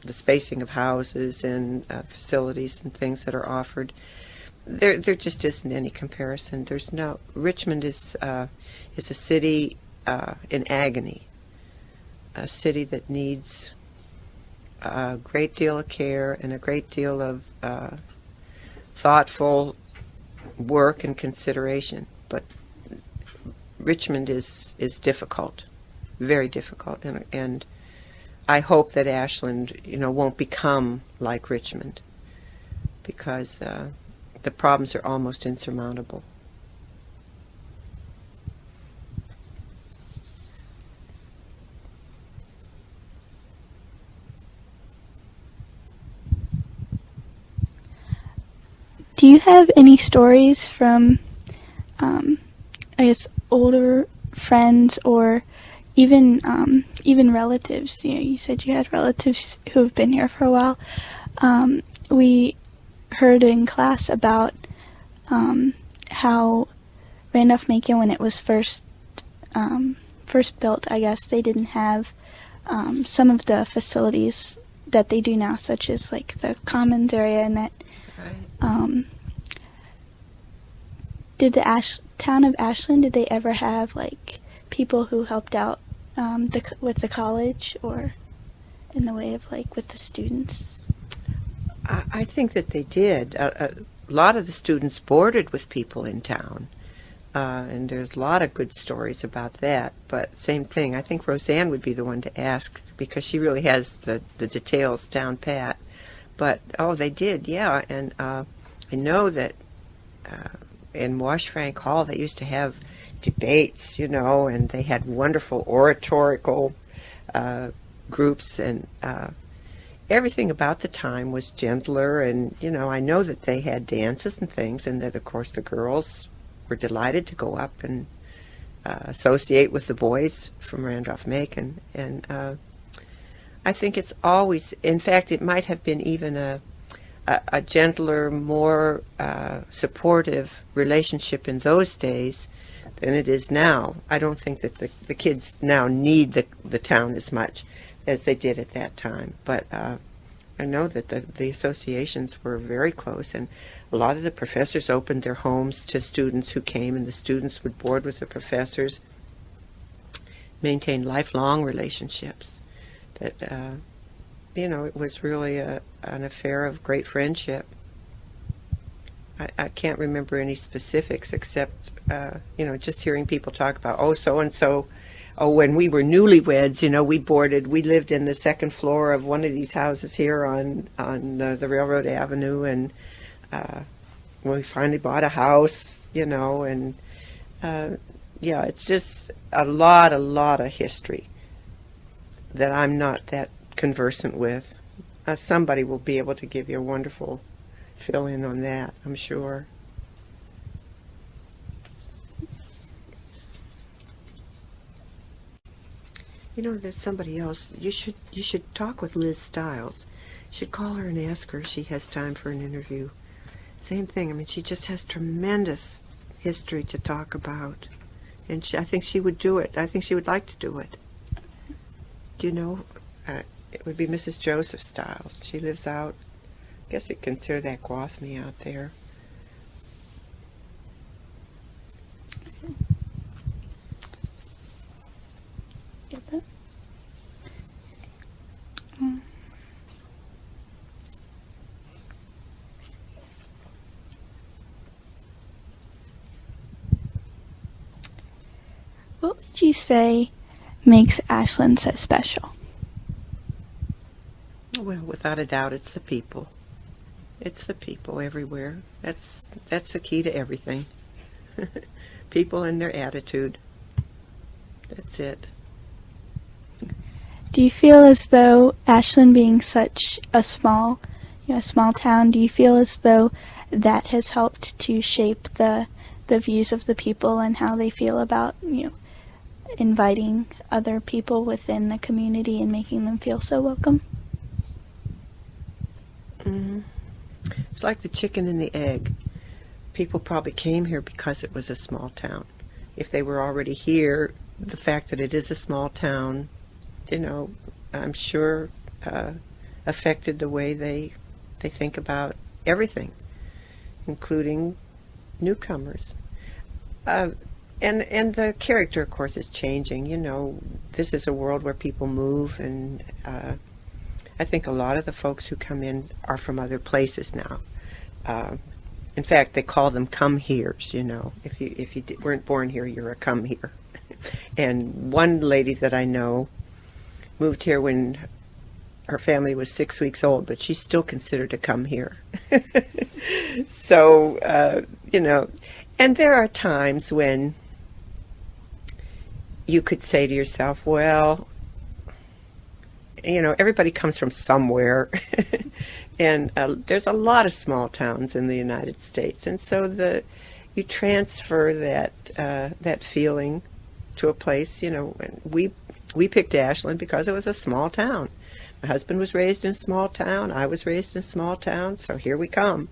spacing of houses and facilities and things that are offered. There just isn't any comparison. Richmond is a city in agony. A city that needs a great deal of care and a great deal of thoughtful work and consideration. But Richmond is difficult, very difficult, and I hope that Ashland, won't become like Richmond, because the problems are almost insurmountable. Do you have any stories from, I guess, older friends or even relatives? You said you had relatives who have been here for a while. We heard in class about how Randolph-Macon, when it was first built, I guess they didn't have some of the facilities that they do now, such as like the commons area, and that. Right. Did the town of Ashland, did they ever have like people who helped out with the college, or in the way of like with the students? I think that they did. A lot of the students boarded with people in town, and there's a lot of good stories about that. But same thing, I think Roseanne would be the one to ask, because she really has the details down pat. But, they did, yeah. And I know that in Wash Frank Hall they used to have debates, and they had wonderful oratorical groups, and everything about the time was gentler. And, I know that they had dances and things, and that, of course, the girls were delighted to go up and associate with the boys from Randolph-Macon. And I think it's always, in fact, it might have been even a gentler, more supportive relationship in those days than it is now. I don't think that the kids now need the town as much as they did at that time. But I know that the associations were very close, and a lot of the professors opened their homes to students who came, and the students would board with the professors, maintain lifelong relationships. That, it was really an affair of great friendship. I can't remember any specifics except, just hearing people talk about, so-and-so, when we were newlyweds, we lived in the second floor of one of these houses here on the Railroad Avenue, and when we finally bought a house, and it's just a lot of history that I'm not that conversant with. Somebody will be able to give you a wonderful fill-in on that, I'm sure. There's somebody else. You should talk with Liz Stiles. You should call her and ask her if she has time for an interview. Same thing. I mean, she just has tremendous history to talk about, and I think she would do it. I think she would like to do it. It would be Mrs. Joseph Stiles. She lives out, I guess you'd consider that Gwathmey out there. Get that? What would you say makes Ashland so special? Well, without a doubt, it's the people. It's the people everywhere. That's the key to everything. People and their attitude. That's it. Do you feel as though Ashland being such a small town, do you feel as though that has helped to shape the views of the people and how they feel about, inviting other people within the community and making them feel so welcome? Mm-hmm. It's like the chicken and the egg. People probably came here because it was a small town. If they were already here, the fact that it is a small town, I'm sure affected the way they think about everything, including newcomers. And the character, of course, is changing. This is a world where people move, and I think a lot of the folks who come in are from other places now. In fact, they call them come-heres, you know. If you weren't born here, you're a come-here. And one lady that I know moved here when her family was 6 weeks old, but she's still considered a come-here. So, you know, and there are times when you could say to yourself, well, you know, everybody comes from somewhere. And there's a lot of small towns in the United States. And so you transfer that feeling to a place, you know. We picked Ashland because it was a small town. My husband was raised in a small town. I was raised in a small town. So here we come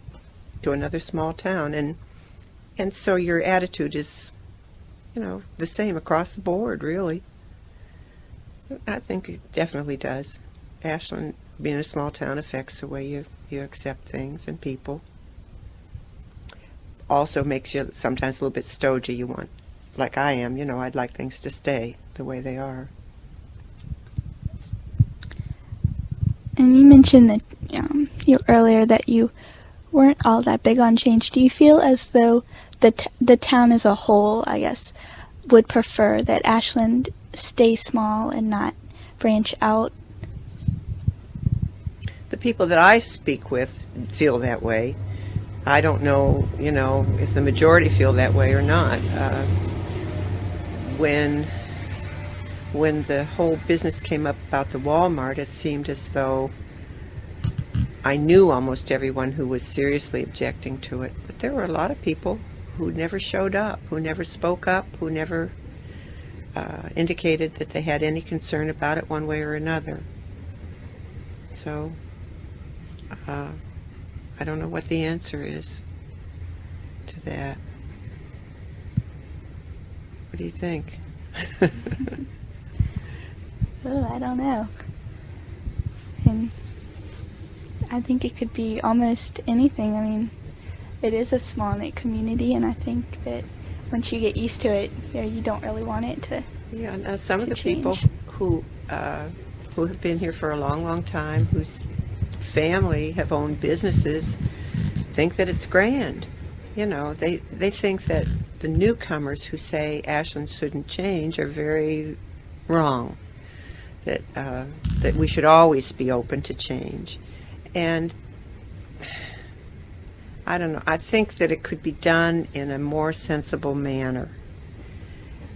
to another small town. And so your attitude is, you know, the same across the board, really. I think it definitely does. Ashland, being a small town, affects the way you accept things and people. Also makes you sometimes a little bit stodgy. You want, like I am, you know, I'd like things to stay the way they are. And you mentioned that earlier that you weren't all that big on change. Do you feel as though the town as a whole, I guess, would prefer that Ashland stay small and not branch out? The people that I speak with feel that way. I don't know, you know, if the majority feel that way or not. When the whole business came up about the Walmart, it seemed as though I knew almost everyone who was seriously objecting to it. But there were a lot of people who never showed up, who never spoke up, who never indicated that they had any concern about it one way or another. So I don't know what the answer is to that. What do you think? Oh, I don't know. And I think it could be almost anything. I mean, it is a small knit community, and I think that once you get used to it, you don't really want it to. Yeah, now some of the change. people who have been here for a long, long time, whose family have owned businesses, think that it's grand. You know, they think that the newcomers who say Ashland shouldn't change are very wrong. That we should always be open to change. And I don't know, I think that it could be done in a more sensible manner.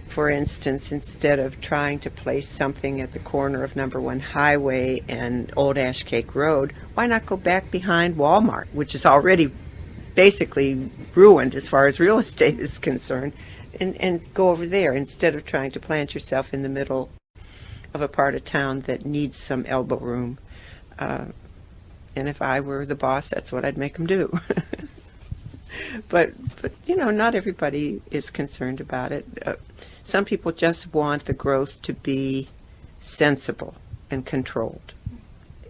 For instance, instead of trying to place something at the corner of number 1 Highway and Old Ash Cake Road, why not go back behind Walmart, which is already basically ruined as far as real estate is concerned, and go over there instead of trying to plant yourself in the middle of a part of town that needs some elbow room. And if I were the boss, that's what I'd make them do. But you know, not everybody is concerned about it. Some people just want the growth to be sensible and controlled.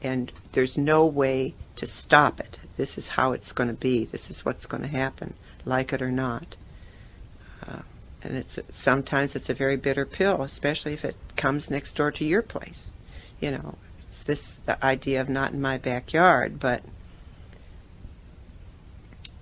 And there's no way to stop it. This is how it's going to be. This is what's going to happen, like it or not. And sometimes it's a very bitter pill, especially if it comes next door to your place. You know, it's the idea of not in my backyard. But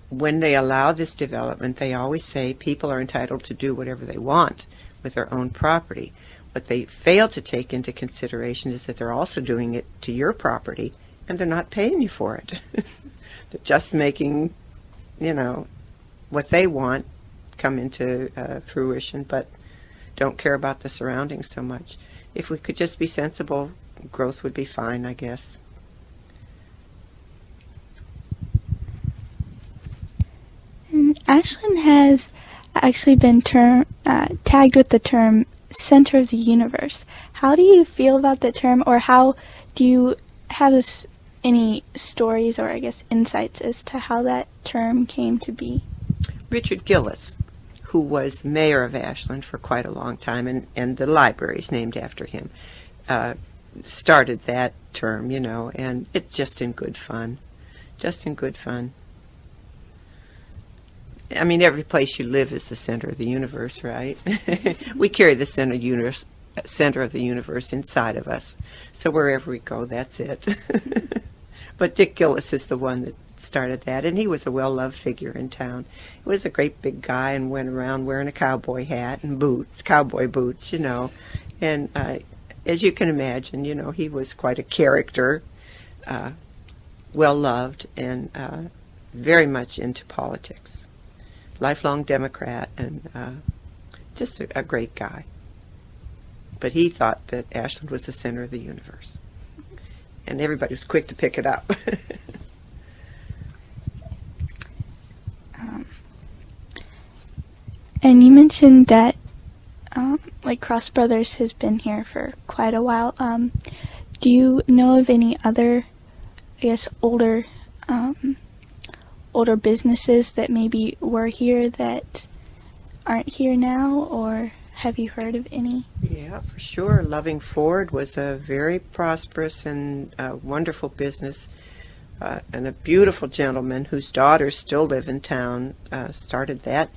when they allow this development, they always say people are entitled to do whatever they want with their own property. What they fail to take into consideration is that they're also doing it to your property, and they're not paying you for it. They're just making, you know, what they want come into fruition, but don't care about the surroundings so much. If we could just be sensible, growth would be fine, I guess. And Ashland has actually been tagged with the term center of the universe. How do you feel about the term, or how do you have any stories or, I guess, insights as to how that term came to be? Richard Gillis, who was mayor of Ashland for quite a long time, and the library is named after him, started that term, you know, and it's just in good fun. Just in good fun. I mean, every place you live is the center of the universe, right? We carry the center center of the universe inside of us. So wherever we go, that's it. But Dick Gillis is the one that started that, and he was a well-loved figure in town. He was a great big guy and went around wearing a cowboy hat and boots, cowboy boots, And as you can imagine, he was quite a character, well-loved, and very much into politics. Lifelong Democrat, and just a great guy. But he thought that Ashland was the center of the universe. And everybody was quick to pick it up. And you mentioned that Cross Brothers has been here for quite a while. Do you know of any other, I guess, older businesses that maybe were here that aren't here now, or have you heard of any? Yeah, for sure. Loving Ford was a very prosperous and wonderful business, and a beautiful gentleman whose daughters still live in town started that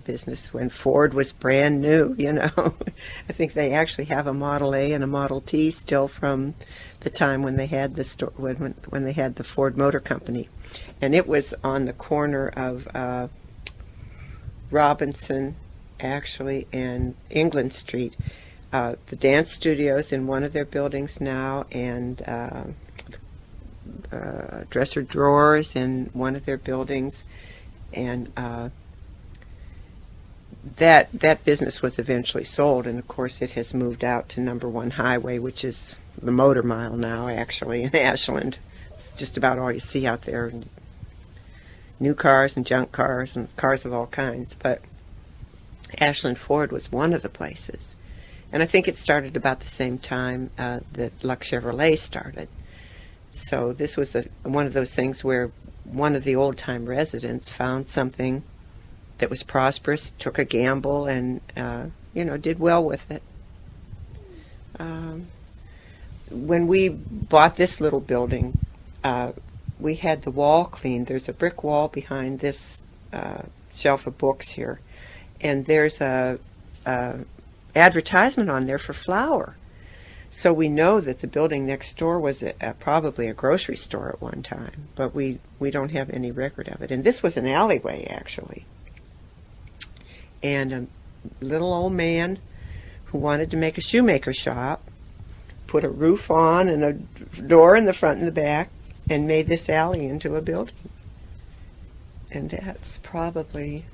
business when Ford was brand new, I think they actually have a Model A and a Model T still from the time when they had the when they had the Ford Motor Company. And it was on the corner of Robinson, actually, and England Street. The dance studio's in one of their buildings now, and dresser drawers in one of their buildings, and that business was eventually sold, and of course it has moved out to Number 1 Highway, which is the motor mile now, actually, in Ashland. It's just about all you see out there. New cars and junk cars and cars of all kinds. But Ashland Ford was one of the places. And I think it started about the same time that Luck Chevrolet started. So this was one of those things where one of the old-time residents found something that was prosperous, took a gamble, and did well with it. When we bought this little building, we had the wall cleaned. There's a brick wall behind this shelf of books here, and there's a advertisement on there for flour. So we know that the building next door was probably a grocery store at one time, but we don't have any record of it. And this was an alleyway, actually. And a little old man who wanted to make a shoemaker shop put a roof on and a door in the front and the back and made this alley into a building. And that's probably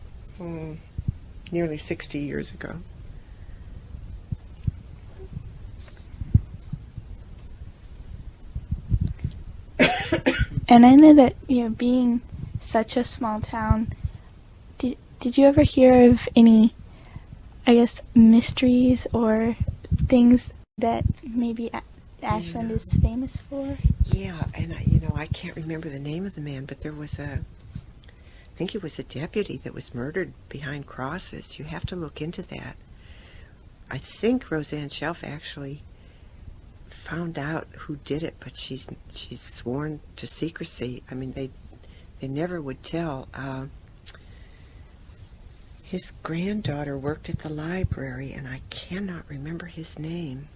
nearly 60 years ago. And I know that, being such a small town, did you ever hear of any, I guess, mysteries or things that maybe Ashland is famous for? Yeah, and I can't remember the name of the man, but there was I think he was a deputy that was murdered behind crosses. You have to look into that. I think Roseanne Shelf actually found out who did it, but she's sworn to secrecy. I mean, they never would tell. His granddaughter worked at the library, and I cannot remember his name.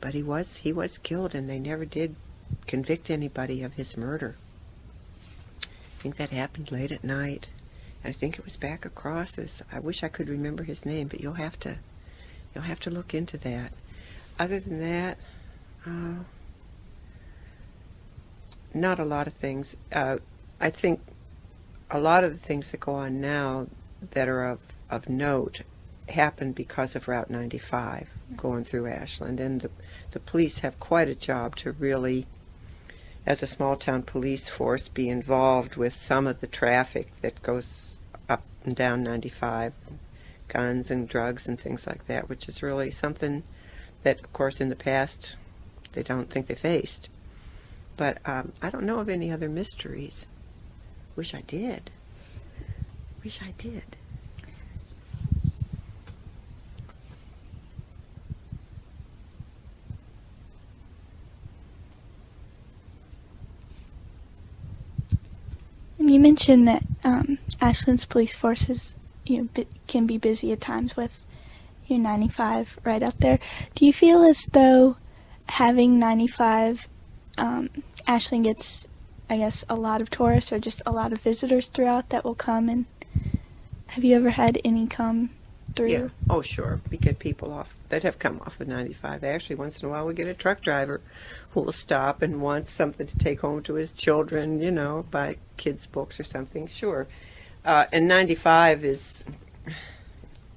But he was killed, and they never did convict anybody of his murder. I think that happened late at night. I think it was back across this. I wish I could remember his name, but you'll have to look into that. Other than that, not a lot of things. I think a lot of the things that go on now that are of note happened because of Route 95 going through Ashland, and the police have quite a job to really, as a small town police force, be involved with some of the traffic that goes up and down 95, guns and drugs and things like that, which is really something that, of course, in the past they don't think they faced. But I don't know of any other mysteries. Wish I did. And you mentioned that Ashland's police forces, can be busy at times with, you're 95 right out there. Do you feel as though having 95, Ashland gets, I guess, a lot of tourists or just a lot of visitors throughout that will come? And have you ever had any come through? Yeah. Oh, sure. We get people off that have come off of 95. Actually, once in a while we get a truck driver who will stop and wants something to take home to his children, you know, buy kids' books or something. Sure. And 95 is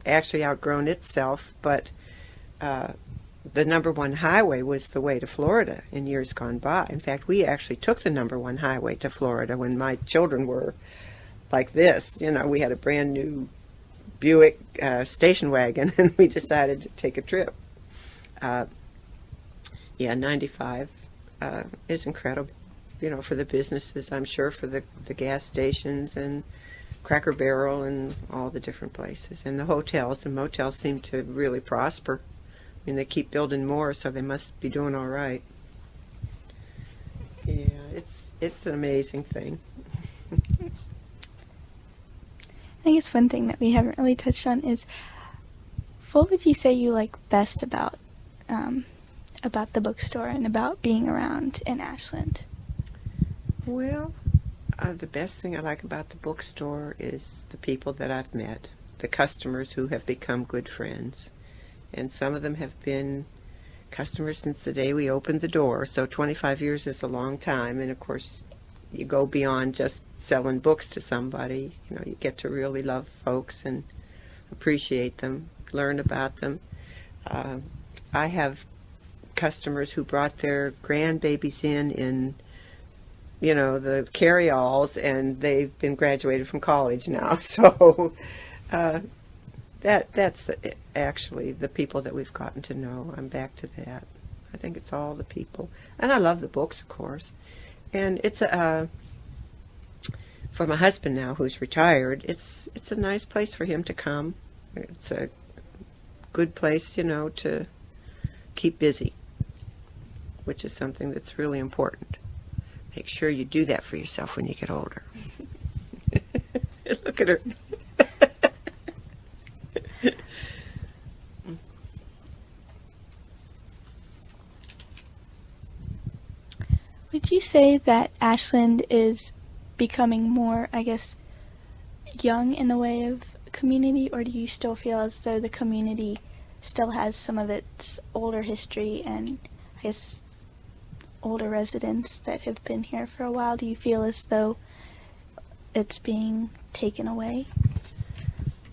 actually outgrown itself, but the number one highway was the way to Florida in years gone by. In fact, we actually took the number one highway to Florida when my children were like this. You know, we had a brand new Buick station wagon, and we decided to take a trip. Yeah, 95 is incredible, you know, for the businesses, I'm sure, for the gas stations and Cracker Barrel and all the different places. And the hotels and motels seem to really prosper. I mean, they keep building more, so they must be doing all right. Yeah, it's an amazing thing. I guess one thing that we haven't really touched on is, what would you say you like best about the bookstore and about being around in Ashland? Well, the best thing I like about the bookstore is the people that I've met, the customers who have become good friends. And some of them have been customers since the day we opened the door. So 25 years is a long time. And, of course, you go beyond just selling books to somebody. You know, you get to really love folks and appreciate them, learn about them. I have customers who brought their grandbabies in, you know, the carry-alls, and they've been graduated from college now. So that's actually the people that we've gotten to know. I'm back to that. I think it's all the people. And I love the books, of course. And it's for my husband now, who's retired, it's a nice place for him to come. It's a good place, you know, to keep busy, which is something that's really important. Make sure you do that for yourself when you get older. Look at her. Would you say that Ashland is becoming more, I guess, young in the way of community, or do you still feel as though the community still has some of its older history and, I guess, older residents that have been here for a while? Do you feel as though it's being taken away?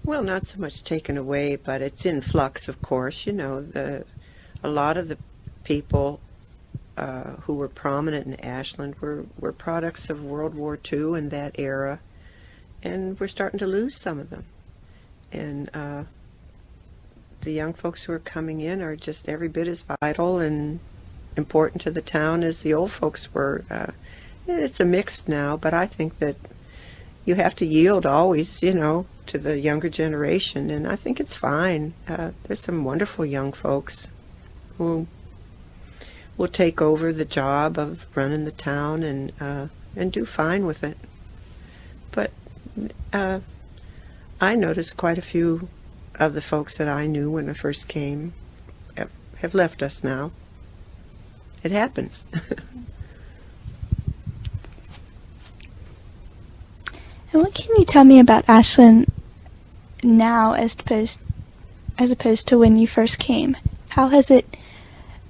Well, not so much taken away, but it's in flux, of course. You know, a lot of the people who were prominent in Ashland were products of World War II and that era, and we're starting to lose some of them. And the young folks who are coming in are just every bit as vital and important to the town as the old folks were. It's a mix now, but I think that you have to yield always, you know, to the younger generation, and I think it's fine. There's some wonderful young folks who will take over the job of running the town and do fine with it. But I noticed quite a few of the folks that I knew when I first came have left us now. It happens. And what can you tell me about Ashland now as opposed to when you first came? How has it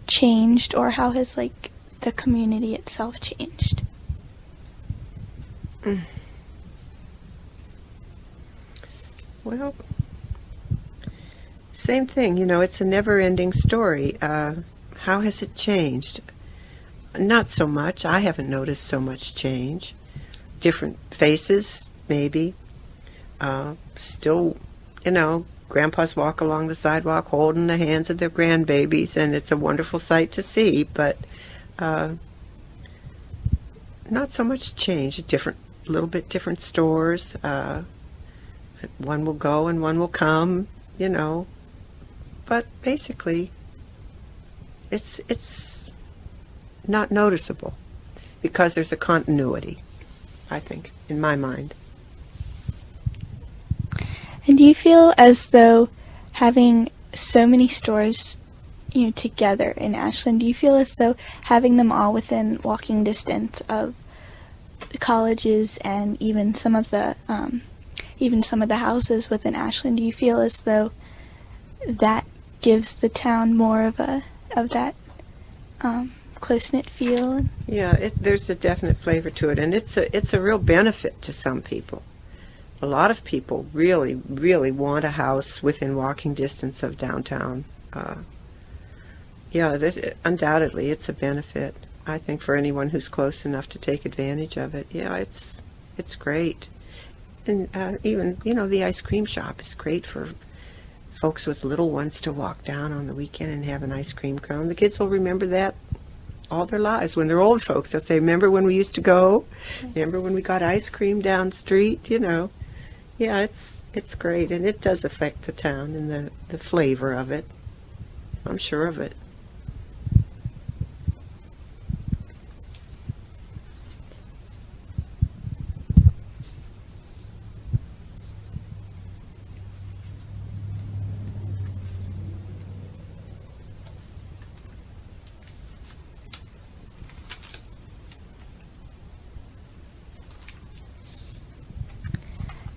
changed, or how has, like, the community itself changed? Well, same thing. You know, it's a never-ending story. How has it changed? Not so much. I haven't noticed so much change. Different faces, maybe. Still, you know, grandpas walk along the sidewalk holding the hands of their grandbabies, and it's a wonderful sight to see, but not so much change. A little bit different stores. One will go and one will come, you know. But basically, it's not noticeable because there's a continuity, I think, in my mind. And do you feel as though having so many stores, together in Ashland. Do you feel as though having them all within walking distance of colleges and even some of the houses within Ashland, do you feel as though that gives the town more of that close-knit feel? Yeah, there's a definite flavor to it, and it's a real benefit to some people. A lot of people really, really want a house within walking distance of downtown. Undoubtedly, it's a benefit, I think, for anyone who's close enough to take advantage of it. Yeah, it's great. And even, the ice cream shop is great for folks with little ones to walk down on the weekend and have an ice cream cone. The kids will remember that all their lives. When they're old folks, they'll say, remember when we used to go? Remember when we got ice cream down the street? Yeah, it's great, and it does affect the town and the flavor of it. I'm sure of it.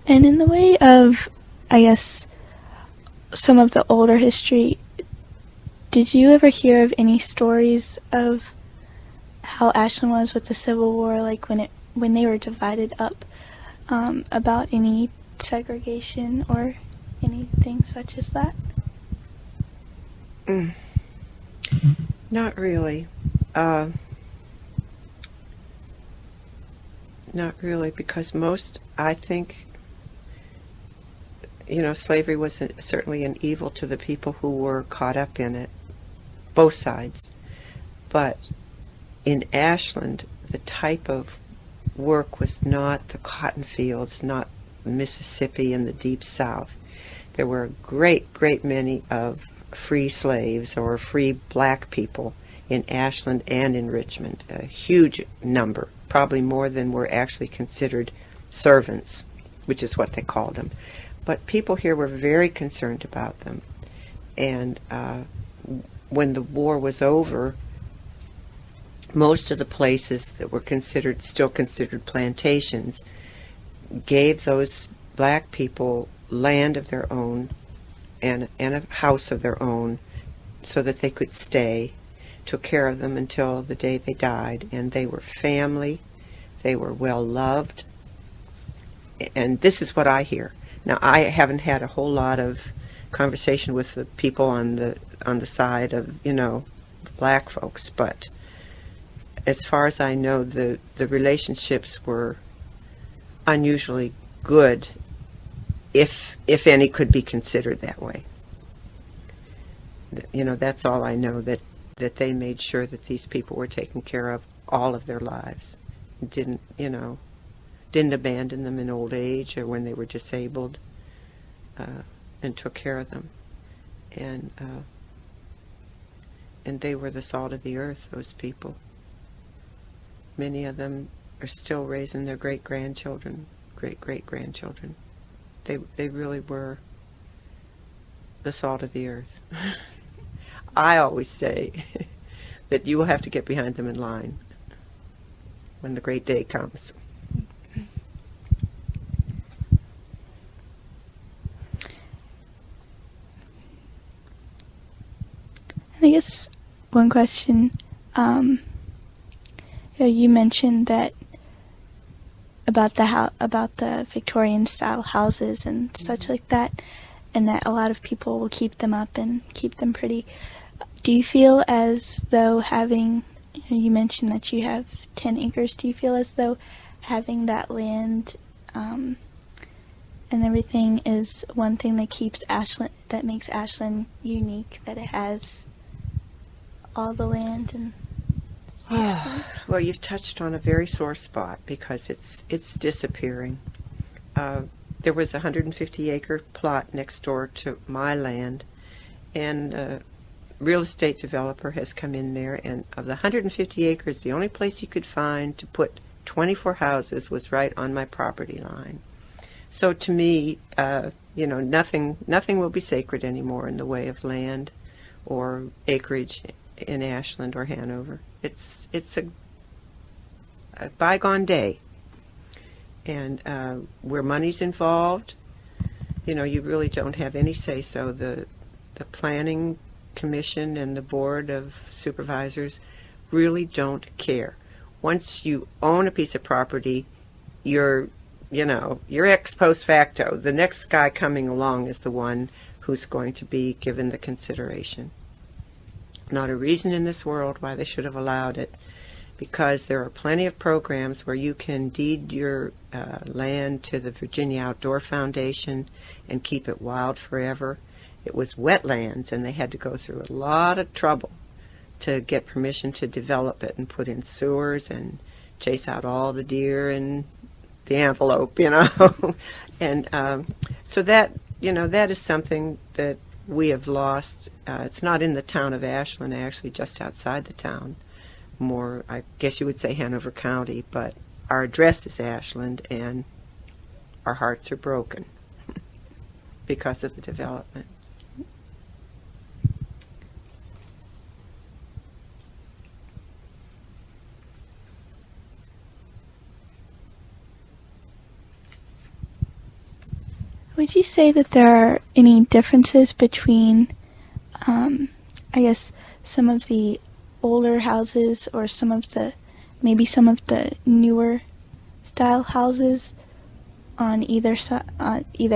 And in the way of, I guess, some of the older history, did you ever hear of any stories of how Ashland was with the Civil War, like when they were divided up, about any segregation or anything such as that? Not really. Not really, because I think, slavery was certainly an evil to the people who were caught up in it, both sides. But in Ashland, the type of work was not the cotton fields, not Mississippi and the deep South. There were a great many of free slaves or free black people in Ashland and in Richmond, a huge number, probably more than were actually considered servants, which is what they called them. But people here were very concerned about them. And when the war was over, most of the places that were still considered plantations, gave those black people land of their own and a house of their own so that they could stay, took care of them until the day they died. And they were family, they were well loved. And this is what I hear. Now, I haven't had a whole lot of conversation with the people on the side of, the black folks, but as far as I know, the relationships were unusually good, if any could be considered that way. That's all I know, that they made sure that these people were taken care of all of their lives. Didn't abandon them in old age or when they were disabled, and took care of them. And they were the salt of the earth, those people. Many of them are still raising their great-grandchildren, great-great-grandchildren. They really were the salt of the earth. I always say that you will have to get behind them in line when the great day comes. I guess one question, you mentioned that about the Victorian style houses and such like that, and that a lot of people will keep them up and keep them pretty. Do you feel as though having, you mentioned that you have 10 acres, do you feel as though having that land and everything is one thing that makes Ashland unique, that it has all the land and well, you've touched on a very sore spot, because it's disappearing. There was a 150-acre plot next door to my land, and a real estate developer has come in there, and of the 150 acres, the only place you could find to put 24 houses was right on my property line. So to me, nothing will be sacred anymore in the way of land or acreage in Ashland or Hanover. It's a bygone day. And where money's involved, you really don't have any say-so. The planning commission and the board of supervisors really don't care. Once you own a piece of property, you're ex post facto. The next guy coming along is the one who's going to be given the consideration. Not a reason in this world why they should have allowed it, because there are plenty of programs where you can deed your land to the Virginia Outdoor Foundation and keep it wild forever. It was wetlands, and they had to go through a lot of trouble to get permission to develop it and put in sewers and chase out all the deer and the antelope, and so that is something that we have lost. It's not in the town of Ashland, actually, just outside the town. More, I guess you would say, Hanover County, but our address is Ashland, and our hearts are broken because of the development. Would you say that there are any differences between, I guess, some of the older houses or maybe some of the newer style houses on either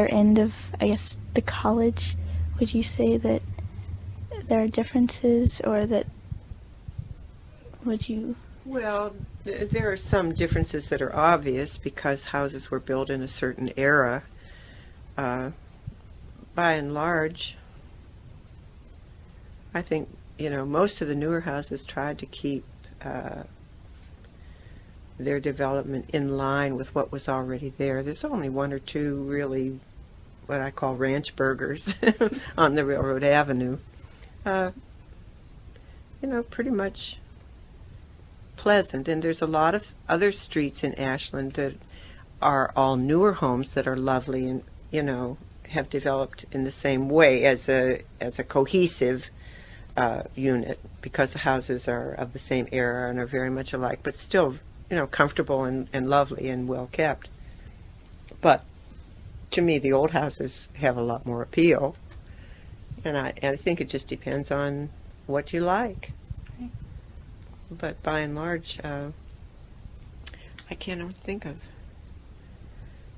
end of, I guess, the college? Would you say that there are differences, or that would you? Well, there are some differences that are obvious because houses were built in a certain era. By and large, I think, most of the newer houses tried to keep their development in line with what was already there. There's only one or two really what I call ranch burgers on the Railroad Avenue. Pretty much pleasant. And there's a lot of other streets in Ashland that are all newer homes that are lovely and have developed in the same way as a cohesive unit, because the houses are of the same era and are very much alike, but still, comfortable and lovely and well kept. But to me, the old houses have a lot more appeal, and I think it just depends on what you like. Right. But by and large, I can't even think of.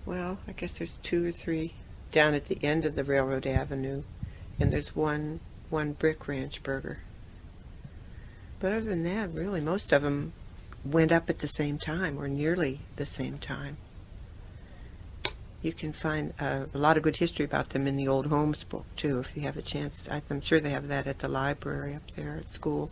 Well, I guess there's two or three down at the end of the Railroad Avenue, and there's one brick ranch burger. But other than that, really, most of them went up at the same time, or nearly the same time. You can find a lot of good history about them in the Old Homes book, too, if you have a chance. I'm sure they have that at the library up there at school.